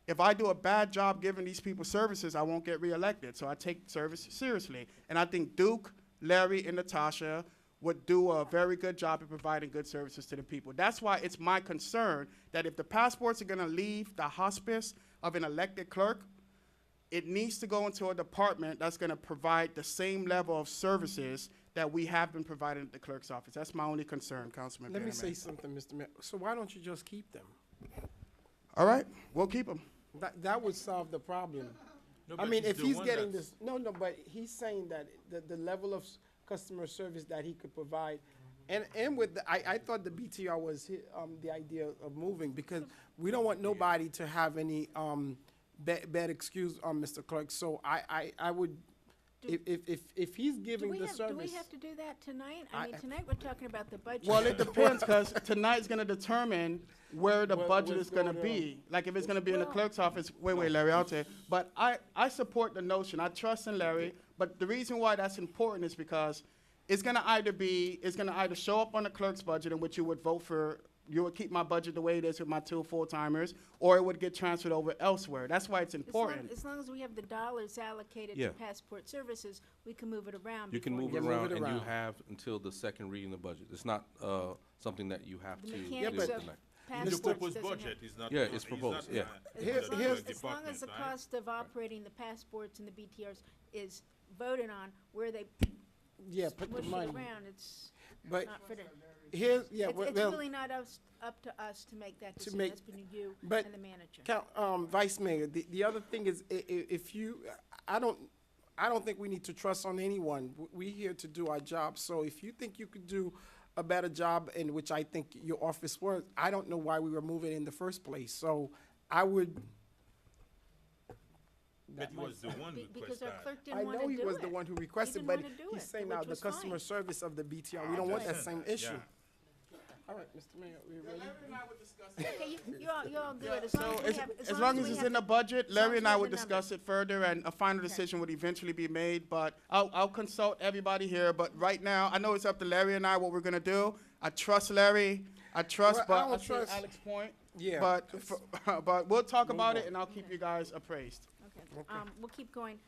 if I do a bad job giving these people services, I won't get reelected. So I take service seriously. And I think Duke, Larry, and Natasha would do a very good job of providing good services to the people. That's why it's my concern that if the passports are gonna leave the hospice of an elected clerk, it needs to go into a department that's gonna provide the same level of services that we have been providing at the clerk's office. That's my only concern, Councilman
Let me
Bannerman.
say something, Mr. Mayor. So why don't you just keep them?
All right, we'll keep them.
That would solve the problem.
No,
I
but
mean,
it's
if
the
he's
one
getting
that's-
this, no, but he's saying that the level of customer service that he could provide, and with I thought the BTR was the idea of moving, because we don't want nobody to have any bad excuse on Mr. Clerk. So I would, if he's giving the
Do
service.
we have to do that tonight?
I-
I mean, tonight we're talking about the budget.
Well, it depends, because tonight's gonna determine where the
What-
budget
what's
is gonna
going
be. Like, if it's gonna be in the
Well-
clerk's office, wait, Larry, I'll tell you. But I support the notion, I trust in Larry, but the reason why that's important is because it's gonna either show up on the clerk's budget in which you would vote for, you would keep my budget the way it is with my 2 full-timers, or it would get transferred over elsewhere. That's why it's important.
As long as we have the dollars allocated
Yeah.
to passport services, we can move it around.
You can
before
move
we
it
move
around,
it
and you
around.
have until the second reading of the budget. It's not, something that you have
The
to do
mechanics
but-
of
tonight.
The
passports
proposed
doesn't have-
budget is not.
Yeah, it's
is
proposed,
not,
yeah.
Here-
under the
here's-
As long as the
department, right?
cost of operating the passports and the BTRs is voted on, where they
Yeah, put the
push it
money.
around, it's
But
not for the,
here's, yeah,
it's
well,
really not up to us to make that decision.
make-
That's between you
but
and the manager.
Vice Mayor, the other thing is, if you, I don't think we need to trust on anyone. We're here to do our job. So if you think you could do a better job, in which I think your office was, I don't know why we were moving in the first place. So I would.
But he was the one who
Because
requested
our
that.
clerk
I
didn't want
know
to
he
do
was
it.
the one who requested,
didn't
but
wanna do
he's
it,
saying
which
now the
was
customer
fine.
service of the BTR, we don't want that same issue. All right, Mr. Mayor, we ready?
Larry and I would discuss
Okay, you all do it, as
So
long as we have,
as long as
we
it's
have
in the
the-
budget,
as long
Larry
as
and
we
I
have
would
the
discuss it further, and a final decision would eventually be made, but I'll consult everybody here, but right now, I know it's up to Larry and I what we're gonna do. I trust Larry, I trust,
Well, I
but
don't
I see
trust-
Alex point,
Yeah.
but, but we'll talk
Move
about it,
on.
and I'll keep you guys appraised.
Okay, we'll keep going.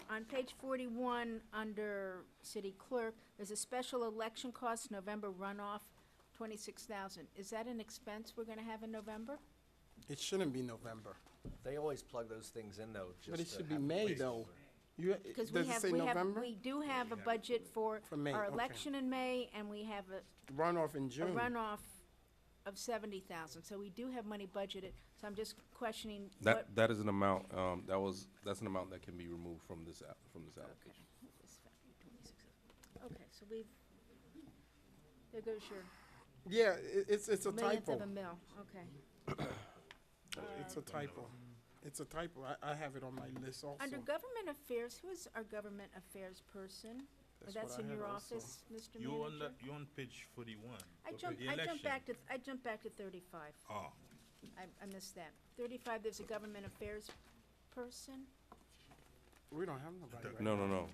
On page 41, under city clerk, there's a special election cost, November runoff, 26,000. Is that an expense we're gonna have in November?
It shouldn't be November,
They always plug those things in though,
but it
just to
should be
have
May
placeholder.
though. You,
Because
does it say November?
we do have a budget for
For May,
our
okay.
election in May, and we have a
Runoff in
a
June.
runoff of 70,000. So we do have money budgeted, so I'm just questioning what.
That is an amount, that's an amount that can be removed from this allocation.
Okay, so we've, there goes your
Yeah, it's a
millionth
typo.
of a mil, okay.
It's a typo. It's a typo. I have it on my list also.
Under government affairs, who is our government affairs person? That's
what I
in
have
your
also.
office, Mr.
You on
Manager?
you on page 41.
I
Okay,
jumped,
the
I jumped
election.
back to, I jumped back to 35.
Oh,
I missed that. 35, there's a government affairs person.
We don't have nobody right
No,
now.
no, no.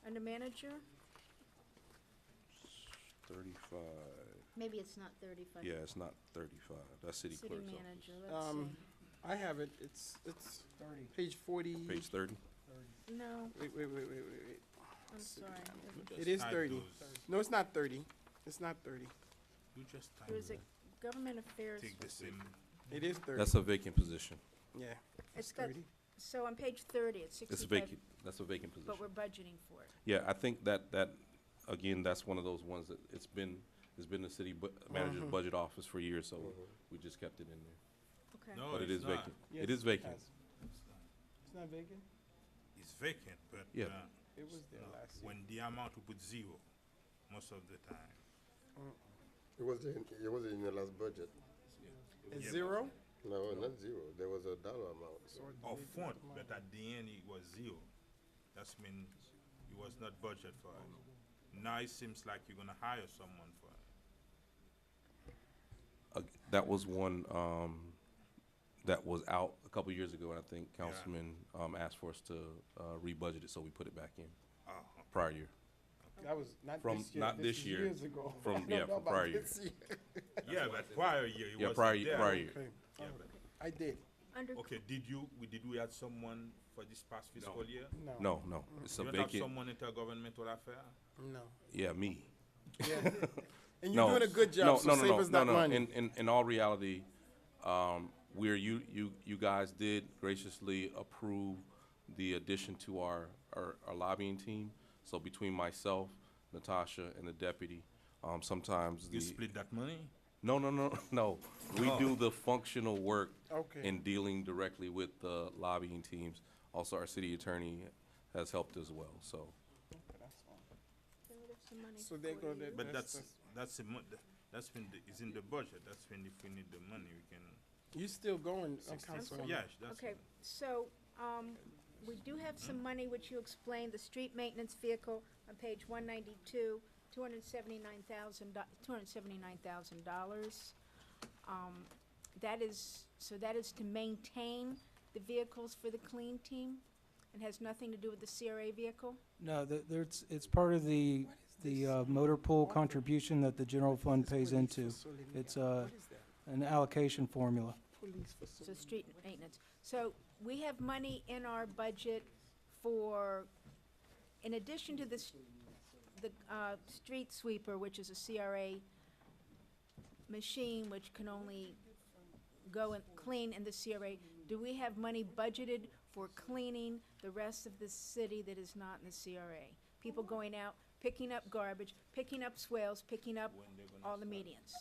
Under manager,
35,
maybe it's not 35.
yeah, it's not 35. That's city
City
clerk's office.
manager, let's
I have it. It's page 40.
Page 30?
see. No,
Wait.
I'm sorry.
It is
type
30.
those.
No, it's not 30. It's not 30.
You just type
There's a government affairs,
take the same.
It is 30.
That's a vacant position.
Yeah.
it's got,
30.
so on page 30, it's 65.
It's vacant, that's a vacant
But
position.
we're budgeting for it.
Yeah, I think that, again, that's one of those ones that it's been the city manager's budget office for years, so we just kept it in there.
Okay.
No,
But it
it's
is
not.
vacant.
Yes,
It is vacant.
has. It's not vacant?
It's vacant, but
Yeah.
It was there
no,
last year.
when the amount we put zero, most of the time.
It was in the last budget.
It's
Yeah,
zero?
No, not zero. There was a dollar amount.
Up front, but at the end it was zero. That's mean it was not budget for it. Now it seems like you're gonna hire someone for it.
That was one, that was out a couple years ago, and I think Councilman, asked for us to, rebudget it, so we put it back in
Oh,
prior year.
That was not
From-
this year.
not this
is
year.
Years ago.
From-
I don't
yeah,
know
from
about
prior year.
this year.
yeah, but prior year it
Yeah,
wasn't
prior
there.
year.
Okay.
Yeah,
All
but-
right. I did.
Under,
Okay, did we add someone for this past fiscal year?
No.
No, it's a
You don't have
vacant,
someone intergovernmental affair?
No.
yeah, me.
Yeah. And
No,
you're doing a good job,
no,
so
no, no,
save
no,
us
no,
that
no.
money.
In all reality, you guys did graciously approve the addition to our lobbying team. So between myself, Natasha, and the deputy, sometimes
You
the,
split that money?
no. We do the functional work
Okay.
in dealing directly with the lobbying teams. Also, our city attorney has helped as well, so.
some money
So they
for
go
you.
there.
But that's it's in the budget, that's when if we need the money, we can.
You still going,
60.
Councilwoman?
Yeah, that's.
Okay, so, we do have some money which you explained, the street maintenance vehicle on page 192, $279,000. That is to maintain the vehicles for the clean team? It has nothing to do with the CRA vehicle?
No, it's part of the motor pool contribution that the general fund pays into. It's an allocation formula.
So street maintenance. So we have money in our budget for, in addition to the street sweeper, which is a CRA machine, which can only go and clean in the CRA, do we have money budgeted for cleaning the rest of the city that is not in the CRA? People going out, picking up garbage, picking up swales, picking up all the medians.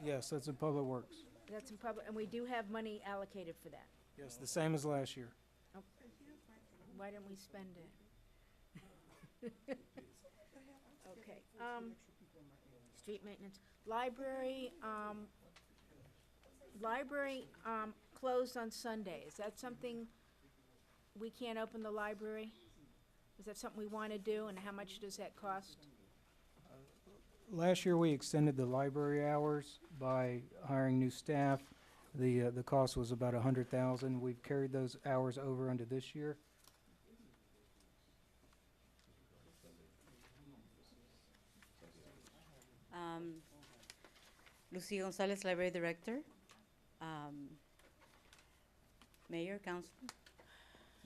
Yes, that's in Public Works.
That's in public, and we do have money allocated for that.
Yes, the same as last year.
Why didn't we spend it? Okay, street maintenance, library, closed on Sunday. Is that something, we can't open the library? Is that something we wanna do, and how much does that cost?
Last year, we extended the library hours by hiring new staff. The cost was about 100,000. We've carried those hours over into this year.
Lucy Gonzalez, Library Director. Mayor, Council.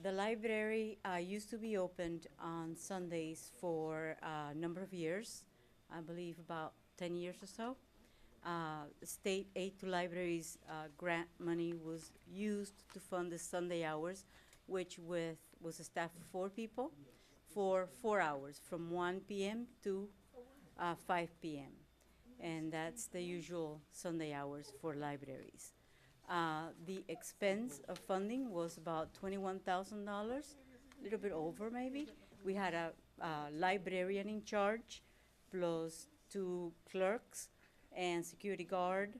The library used to be opened on Sundays for a number of years, I believe about 10 years or so. State aid to libraries grant money was used to fund the Sunday hours, which was a staff of 4 people for 4 hours, from 1 p.m. to 5 p.m. And that's the usual Sunday hours for libraries. The expense of funding was about $21,000, a little bit over maybe. We had a librarian in charge, plus 2 clerks and security guard,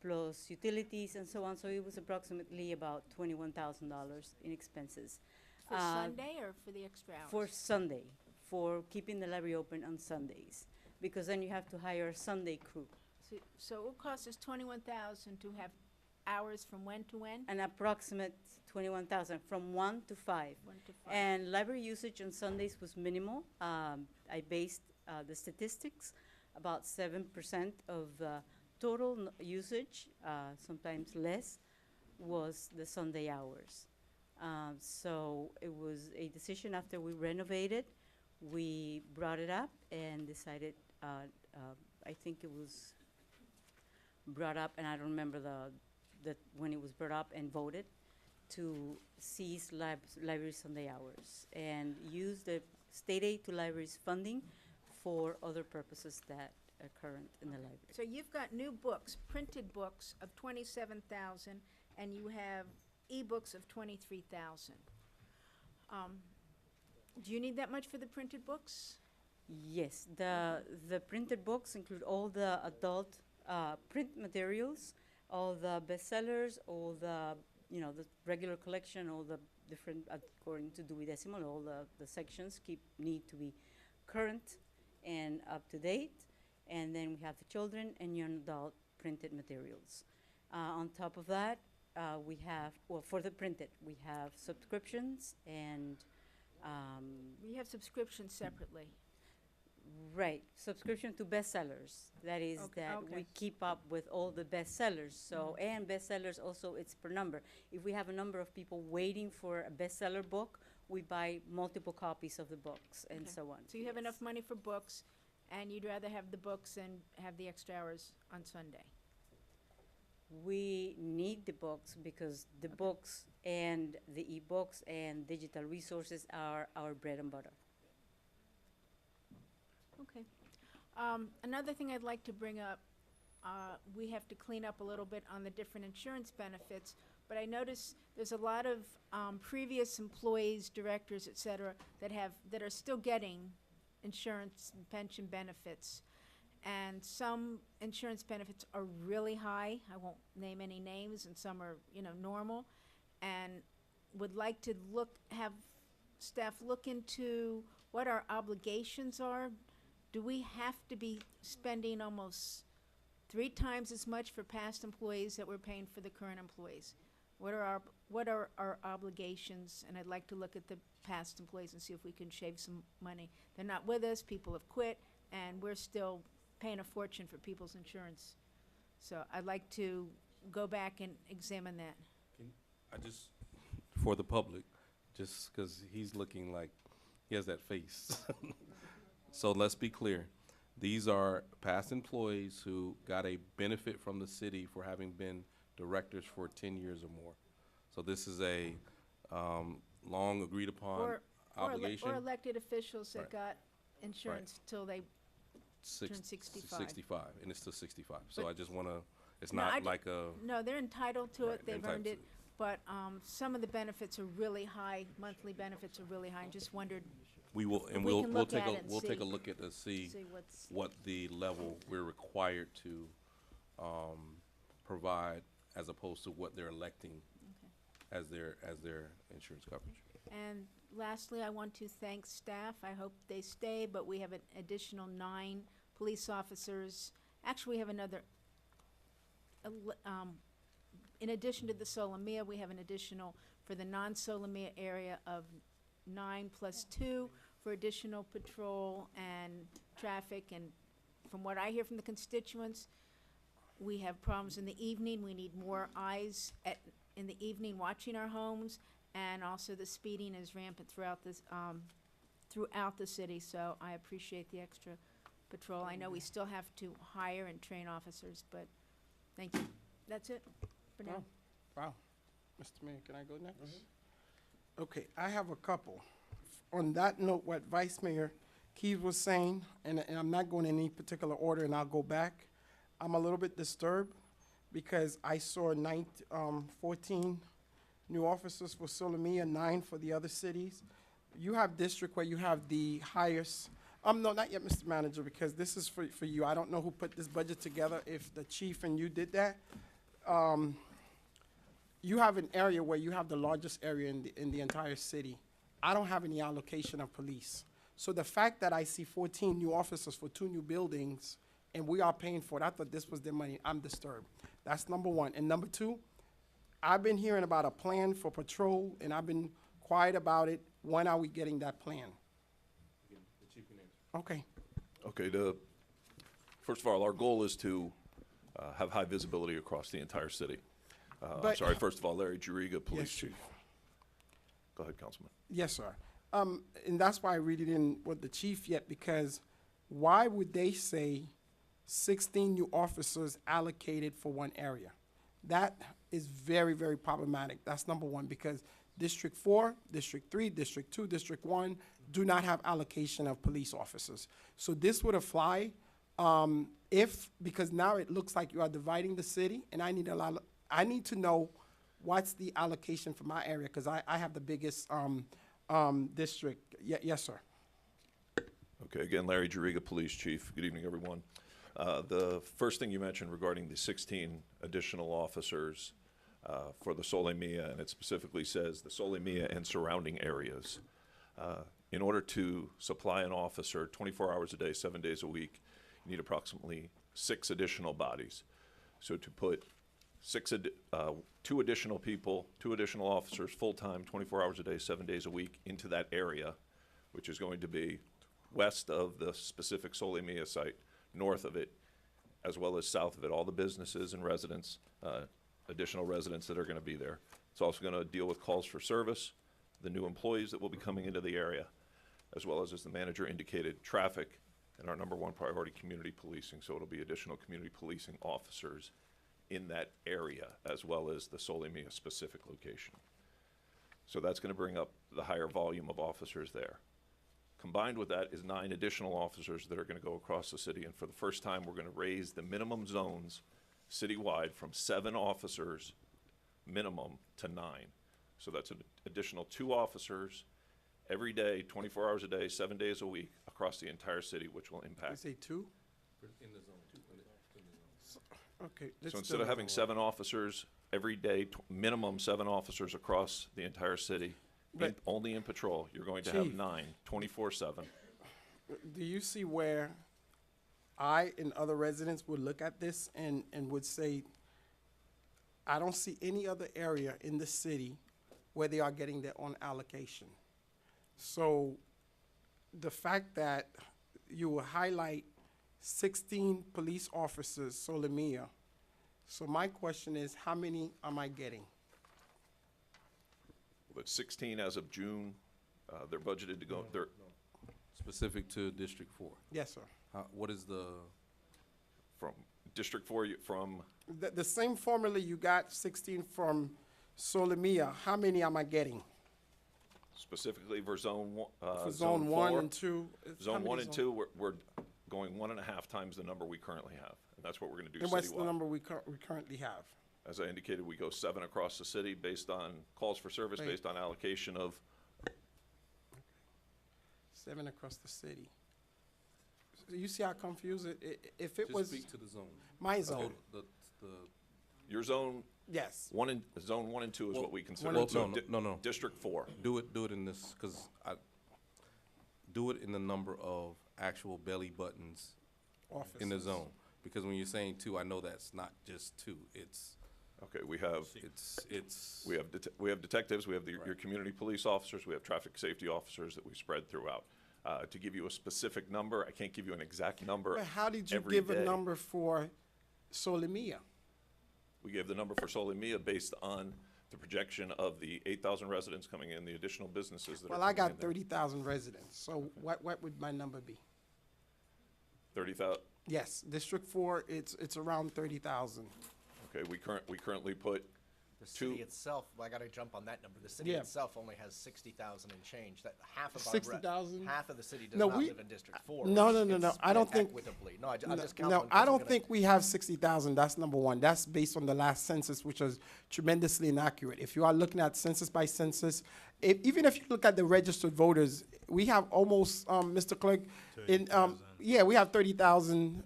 plus utilities and so on. So it was approximately about $21,000 in expenses.
For Sunday or for the extra hours?
For Sunday, for keeping the library open on Sundays, because then you have to hire a Sunday crew.
So it will cost us $21,000 to have hours from when to when?
An approximate 21,000 from 1 to 5.
1 to 5.
And library usage on Sundays was minimal. I based the statistics. About 7% of total usage, sometimes less, was the Sunday hours. So it was a decision after we renovated. We brought it up and decided, I think it was brought up, and I don't remember when it was brought up and voted, to cease library Sunday hours and use the state aid to libraries funding for other purposes that are current in the library.
So you've got new books, printed books of 27,000, and you have ebooks of 23,000. Do you need that much for the printed books?
Yes, the printed books include all the adult print materials, all the bestsellers, all the the regular collection, all the different, according to Dewey Decimal, all the sections need to be current and up to date. And then we have the children and young adult printed materials. On top of that, we have, well, for the printed, we have subscriptions and
We have subscriptions separately.
right, subscription to bestsellers. That is that we keep up with all the bestsellers. So, and bestsellers also, it's per number. If we have a number of people waiting for a bestseller book, we buy multiple copies of the books and
Okay.
so on.
So you have enough money for books, and you'd rather have the books than have the extra hours on Sunday?
We need the books because the books and the e-books and digital resources are our bread and butter.
Okay. Another thing I'd like to bring up, we have to clean up a little bit on the different insurance benefits, but I notice there's a lot of previous employees, directors, et cetera, that are still getting insurance and pension benefits. And some insurance benefits are really high. I won't name any names, and some are, normal. And would like to have staff look into what our obligations are. Do we have to be spending almost 3 times as much for past employees that we're paying for the current employees? What are our obligations? And I'd like to look at the past employees and see if we can shave some money. They're not with us, people have quit, and we're still paying a fortune for people's insurance. So I'd like to go back and examine that.
I just, for the public, just because he's looking like he has that face. So let's be clear. These are past employees who got a benefit from the city for having been directors for 10 years or more. So this is a long agreed upon obligation.
Or elected officials that
Right.
got insurance till they turn 65.
65, and it's still 65. So
But-
I just want to, it's
No, I
not
d-
like a,
No, they're entitled to
Right,
it, they've
entitled
earned
to
it,
it.
but some of the benefits are really high, monthly benefits are really high, and just wondered,
we will, and
If we
we'll,
can
we'll
look
take
at
a,
it and
we'll take a
see-
look at to see
see what's,
what the level we're required to provide as opposed to what they're electing as their insurance coverage.
and lastly, I want to thank staff, I hope they stay, but we have an additional 9 police officers. Actually, we have another, in addition to the Solomia, we have an additional for the non-Solomia area of 9 + 2 for additional patrol and traffic. And from what I hear from the constituents, we have problems in the evening. We need more eyes in the evening watching our homes, and also the speeding is rampant throughout the city. So I appreciate the extra patrol. I know we still have to hire and train officers, but thank you. That's it for now.
Wow. Mr. Mayor, can I go next? Okay, I have a couple. On that note, what Vice Mayor Keys was saying, and I'm not going in any particular order, and I'll go back. I'm a little bit disturbed because I saw 14 new officers for Solomia, 9 for the other cities. You have district where you have the highest, no, not yet, Mr. Manager, because this is for you. I don't know who put this budget together, if the chief and you did that. You have an area where you have the largest area in the entire city. I don't have any allocation of police. So the fact that I see 14 new officers for 2 new buildings, and we are paying for it, I thought this was their money, I'm disturbed. That's number one. And number two, I've been hearing about a plan for patrol, and I've been quiet about it. When are we getting that plan?
The chief can answer.
Okay.
Okay, first of all, our goal is to have high visibility across the entire city. I'm
But-
sorry, first of all, Larry Juriga,
Yes,
Police
Chief.
Chief. Go ahead, Councilman.
Yes, sir. And that's why I really didn't with the chief yet, because why would they say 16 new officers allocated for one area? That is very, very problematic. That's number one, because District 4, District 3, District 2, District 1 do not have allocation of police officers. So this would apply because now it looks like you are dividing the city, and I need to know what's the allocation for my area, because I have the biggest district. Yes, sir.
Okay, again, Larry Juriga, Police Chief. Good evening, everyone. The first thing you mentioned regarding the 16 additional officers for the Sole Mia, and it specifically says the Sole Mia and surrounding areas. In order to supply an officer 24 hours a day, 7 days a week, you need approximately 6 additional bodies. So to put 2 additional people, 2 additional officers, full-time, 24 hours a day, 7 days a week into that area, which is going to be west of the specific Sole Mia site, north of it, as well as south of it, all the businesses and residents, additional residents that are going to be there. It's also going to deal with calls for service, the new employees that will be coming into the area, as well as the manager indicated, traffic, and our number 1 priority, community policing. So it'll be additional community policing officers in that area, as well as the Sole Mia specific location. So that's going to bring up the higher volume of officers there. Combined with that is 9 additional officers that are going to go across the city, and for the first time, we're going to raise the minimum zones citywide from 7 officers minimum to 9. So that's an additional 2 officers every day, 24 hours a day, 7 days a week across the entire city, which will
You
impact.
say 2?
In the zone, in the zone.
Okay.
So instead of having 7 officers every day, minimum 7 officers across the entire city,
But-
only in patrol, you're going to have
Chief.
9, 24/7.
Do you see where I and other residents would look at this and would say, I don't see any other area in the city where they are getting their own allocation. So the fact that you will highlight 16 police officers, Sole Mia. So my question is, how many am I getting?
But 16 as of June, they're budgeted to go, they're,
Specific to District 4.
Yes, sir.
What is the,
from District 4, from,
The same formula you got 16 from Sole Mia, how many am I getting?
specifically for
For zone 1
4,
and 2?
Zone 1 and 2, we're going 1.5 times the number we currently have, and that's what we're going to do
And what's the
citywide.
number we currently have?
As I indicated, we go 7 across the city based on calls for service,
Right.
based on allocation of,
7 across the city. So you see how confused if it
just
was
speak to the zone.
my zone,
The,
your zone,
yes.
Zone 1 and 2 is
Well,
what we consider.
well,
So
no.
District 4.
Do it in this, because do it in the number of actual belly buttons
officers.
in the zone? Because when you're saying two, I know that's not just two, it's,
Okay, we have, we have detectives, we have your community police officers, we have traffic safety officers that we spread throughout. To give you a specific number, I can't give you an exact number
But how did you
every
give a
day.
number for Solimia?
We gave the number for Solimia based on the projection of the 8,000 residents coming in, the additional businesses that are
Well, I
coming in
got
there.
30,000 residents, so what would my number be?
30,000,
Yes, District 4, it's around 30,000.
okay, we currently put
The city
two,
itself, I gotta jump on that number. The city
Yeah.
itself only has 60,000 and change. That half of our
60,000?
half of the city does
No,
not
we-
live in District 4.
No, no,
It's
I don't
split
think.
equitably. No, I'm
No,
just counting.
no, I don't think we have 60,000. That's number one. That's based on the last census, which was tremendously inaccurate. If you are looking at census by census, even if you look at the registered voters, we have almost, Mr. Clerk, yeah, we have 30,000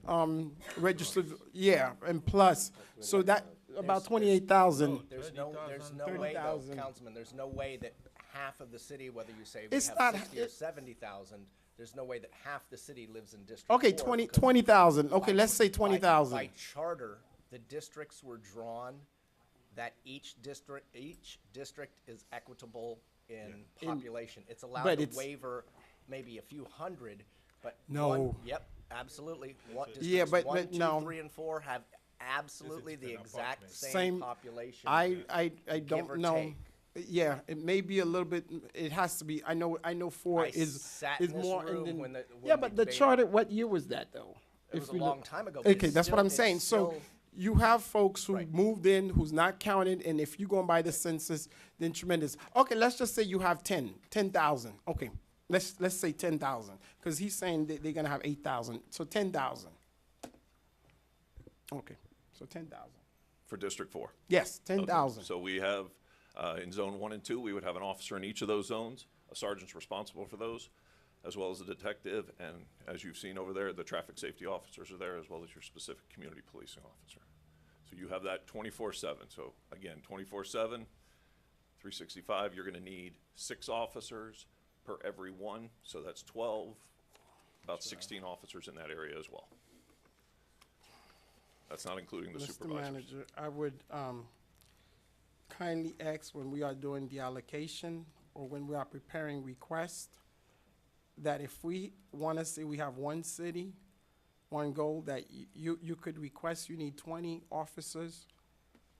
registered, and plus. So that, about 28,000.
There's no way though,
30,000.
Councilman, there's no way that half of the city, whether you say we
It's
have
not-
60 or 70,000, there's no way that half the city lives in District
Okay,
4.
20,000. Okay,
by-
let's say
by-
20,000.
By charter, the districts were drawn that each district is equitable in population. It's allowed
but
to
it's-
waiver maybe a few hundred, but
No.
Yep, absolutely. What
Yeah,
districts
but
1, 2,
no.
3, and 4 have absolutely the exact same
Same-
population.
I
give
don't
or
know.
take.
Yeah, it may be a little bit, it has to be, I know 4
I
is
sat in this
more.
room
and then-
when
Yeah,
we
but the
debated.
charter, what year was that, though?
It
If
was a
we
long
look-
time ago, but
Okay,
it's
that's what I'm
still-
saying.
it's
So
still-
you have folks who
Right.
moved in, who's not counted, and if you go by the census, then tremendous. Okay, let's just say you have 10,000. Okay, let's say 10,000, because he's saying that they're gonna have 8,000, so 10,000. Okay, so 10,000.
for District 4.
Yes,
Okay,
10,000.
So we have, in Zone 1 and 2, we would have an officer in each of those zones, a sergeant's responsible for those, as well as a detective, and as you've seen over there, the traffic safety officers are there, as well as your specific community policing officer. So you have that 24/7. So again, 24/7, 365, you're gonna need 6 officers per every one, so that's 12, about 16 officers in that area as well. That's not including the
Mr.
supervisors.
Manager, I would kindly ask when we are doing the allocation or when we are preparing requests, that if we want to say we have one city, one goal, that you could request you need 20 officers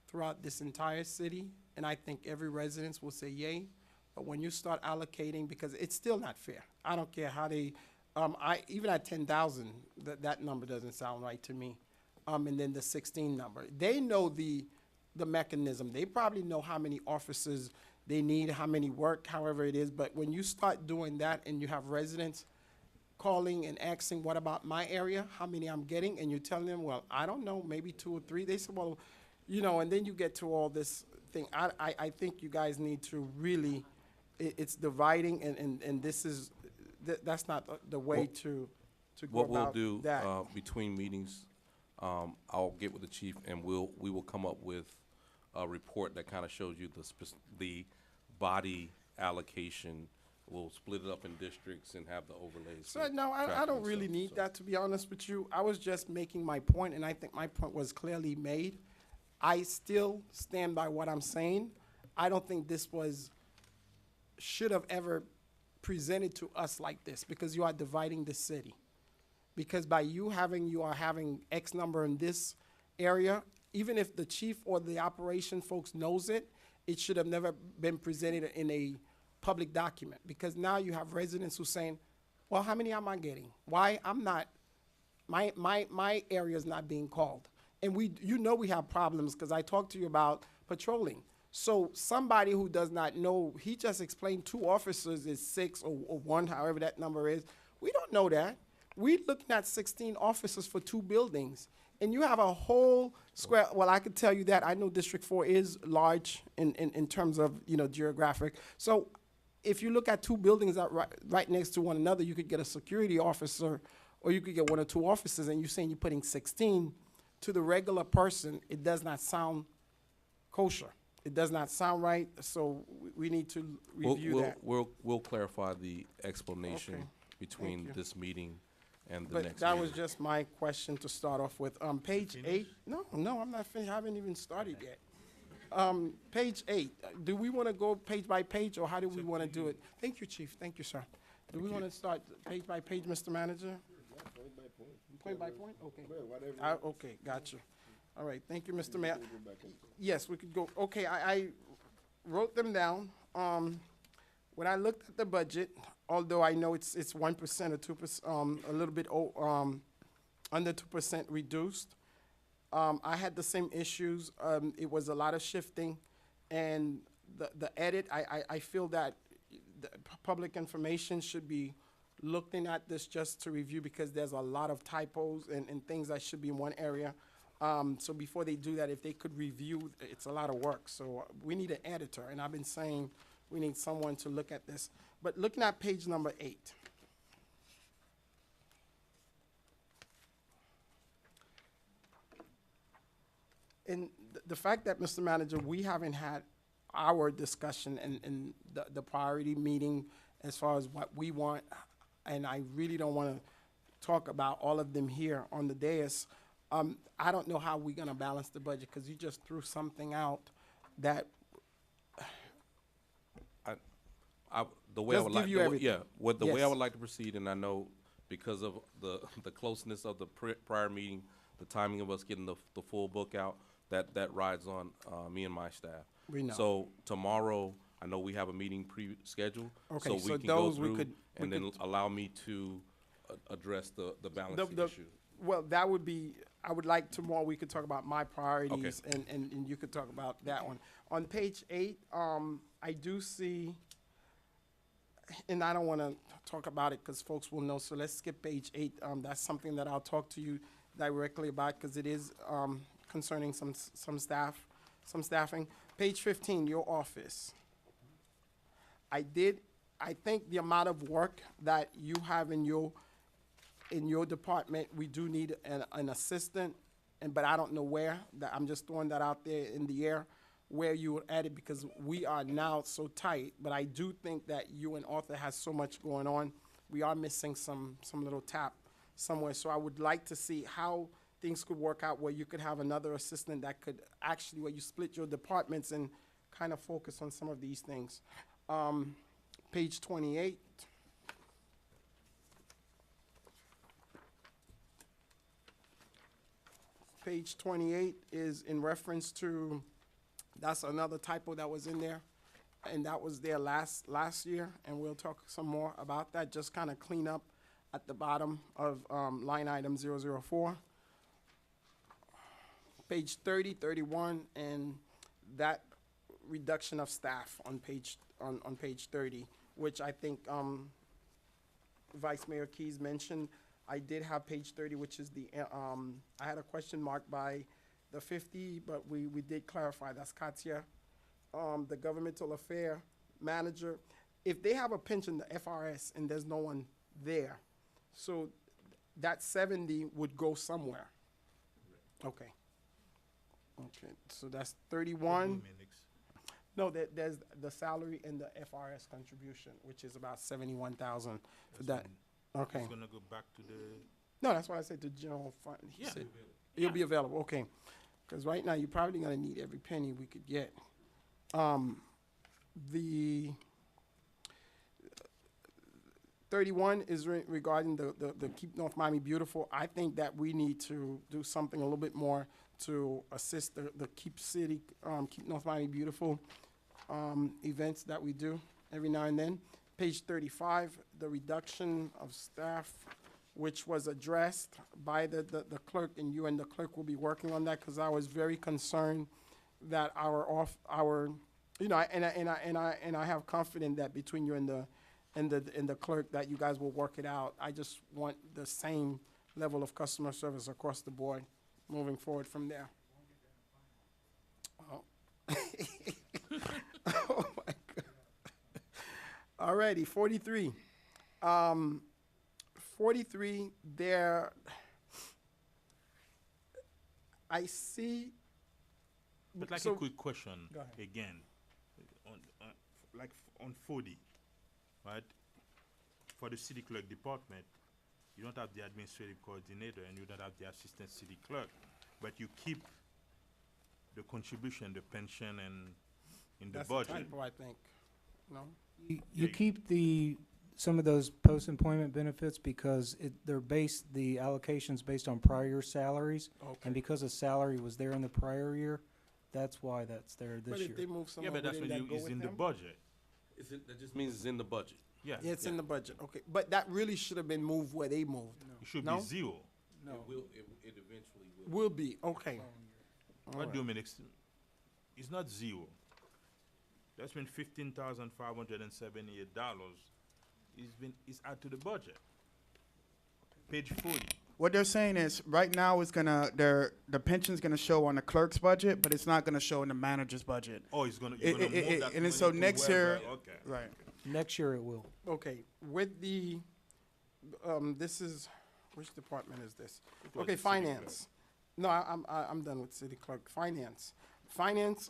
throughout this entire city, and I think every residence will say yay. But when you start allocating, because it's still not fair. I don't care how they, even at 10,000, that number doesn't sound right to me. And then the 16 number. They know the mechanism. They probably know how many officers they need, how many work, however it is. But when you start doing that and you have residents calling and asking, what about my area? How many I'm getting? And you tell them, well, I don't know, maybe 2 or 3. They say, well, and then you get to all this thing. I think you guys need to really, it's dividing, and this is, that's not the way
Well,
to go
What we'll
about
do,
that.
between meetings, I'll get with the chief and we will come up with a report that kind of shows you the body allocation. We'll split it up in districts and have the overlays.
So, no, I
tracking
don't
and
really
stuff,
need
so.
that, to be honest with you. I was just making my point, and I think my point was clearly made. I still stand by what I'm saying. I don't think this should have ever presented to us like this, because you are dividing the city. Because by you are having X number in this area, even if the chief or the operation folks knows it, it should have never been presented in a public document. Because now you have residents who saying, well, how many am I getting? Why I'm not, my area is not being called. And we have problems, because I talked to you about patrolling. So somebody who does not know, he just explained 2 officers is 6 or 1, however that number is. We don't know that. We're looking at 16 officers for 2 buildings. And you have a whole square, well, I could tell you that. I know District 4 is large in terms of, geographic. So if you look at 2 buildings that right next to one another, you could get a security officer, or you could get 1 or 2 officers, and you're saying you're putting 16. To the regular person, it does not sound kosher. It does not sound right, so we need to review that.
We'll clarify the explanation
Okay.
between
Thank you.
this meeting and the
But
next
that was
meeting.
just my question to start off with. Page 8, no, I'm not finished, I haven't even started yet. Page 8, do we want to go page by page, or how do we want to do it? Thank you, Chief, thank you, sir. Do we want to start page by page, Mr. Manager? Point by point, okay. Okay, gotcha. All right, thank you, Mr. Mayor. Yes, we could go, okay, I wrote them down. When I looked at the budget, although I know it's 1% or 2%, a little bit under 2% reduced, I had the same issues. It was a lot of shifting, and the edit, I feel that the public information should be looking at this just to review, because there's a lot of typos and things that should be in one area. So before they do that, if they could review, it's a lot of work. So we need an editor, and I've been saying we need someone to look at this. But looking at page number 8. And the fact that, Mr. Manager, we haven't had our discussion and the priority meeting as far as what we want, and I really don't want to talk about all of them here on the dais. I don't know how we're going to balance the budget, because you just threw something out that
The way I
Just
would
give
like,
you everything.
the way I
Yes.
would like to proceed, and I know because of the closeness of the prior meeting, the timing of us getting the full book out, that rides on me and my staff.
We know.
So tomorrow, I know we have a meeting pre-scheduled,
Okay,
so
so
we can go
those we
through
could-
and
we
then
could-
allow me to address the balancing issue.
Well, that would be, I would like tomorrow, we could talk about my priorities, and you could talk about that one. On page 8, I do see, and I don't want to talk about it because folks will know, so let's skip page 8. That's something that I'll talk to you directly about, because it is concerning some staffing. Page 15, your office. I think the amount of work that you have in your department, we do need an assistant, but I don't know where. I'm just throwing that out there in the air, where you would add it, because we are now so tight. But I do think that you and Arthur has so much going on. We are missing some little tap somewhere. So I would like to see how things could work out, where you could have another assistant that could actually, where you split your departments and kind of focus on some of these things. Page 28. Page 28 is in reference to, that's another typo that was in there, and that was there last year, and we'll talk some more about that, just kind of clean up at the bottom of line item 004. Page 30, 31, and that reduction of staff on page 30, which I think Vice Mayor Keys mentioned. I did have page 30, which is I had a question mark by the 50, but we did clarify, that's Katia. The governmental affair manager, if they have a pension, the FRS, and there's no one there, so that 70 would go somewhere. Okay. Okay, so that's 31. No, there's the salary and the FRS contribution, which is about 71,000 for that. Okay.
It's gonna go back to the.
No, that's why I said the general fund. He
Yeah.
said it'll be available, okay. Because right now, you're probably gonna need every penny we could get. The 31 is regarding the Keep North Miami Beautiful. I think that we need to do something a little bit more to assist the Keep North Miami Beautiful events that we do every now and then. Page 35, the reduction of staff, which was addressed by the clerk, and you and the clerk will be working on that, because I was very concerned that and I have confidence that between you and the clerk that you guys will work it out. I just want the same level of customer service across the board moving forward from there. Oh. Oh my God. Alrighty, 43. 43, there, I see.
But like
so-
a quick question
Go ahead.
again, on 40, right? For the city clerk department, You don't have the administrative coordinator and you don't have the assistant city clerk, but you keep the contribution, the pension and in the
That's a
budget.
typo, I think. No?
You keep some of those post-employment benefits because they're based, the allocation's based on prior year salaries.
Okay.
And because a salary was there in the prior year, that's why that's there this
But
year.
if they move
Yeah,
someone,
but that's
wouldn't
when
that go
it's
with
in the
them?
budget.
That just means it's in the budget.
Yeah.
Yeah, it's in the budget, okay. But that really should have been moved where they moved.
It should
No?
be zero.
No.
It eventually will.
Will be, okay. All
What
right.
do you mean? It's not zero. That's been $15,578. It's added to the budget. Page 40.
What they're saying is, right now, it's gonna, the pension's gonna show on the clerk's budget, but it's not gonna show in the manager's budget.
Oh, you're gonna move that
And
money
then so
to
next year,
wherever. Okay.
right.
Next year it will.
Okay, with the, this is, which department is this?
was
Okay,
the city
finance. No, I'm done with city clerk. Finance. Finance,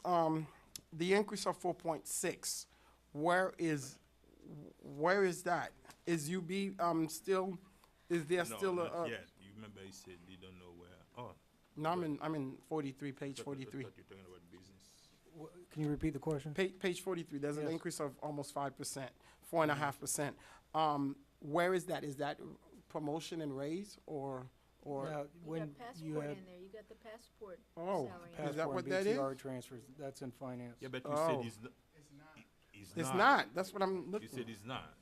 the increase of 4.6, where is that? Is UB, still, is there
No,
still
not
a?
yet. You remember he said you don't know where. Oh,
No, I'm in 43, page 43.
I thought you were talking about business.
Can you repeat the question?
Page 43, there's an
Yes.
increase of almost 5%, 4.5%. Where is that? Is that promotion and raise or?
Now,
You
when
got
you
passport
have
in there, you got the passport
Oh,
salary. in
Is that
there.
passport
what
and
that is?
BTR transfers, that's in finance.
Yeah, but you
Oh.
said it's not.
It's not, that's what I'm
You
looking.
said it's not.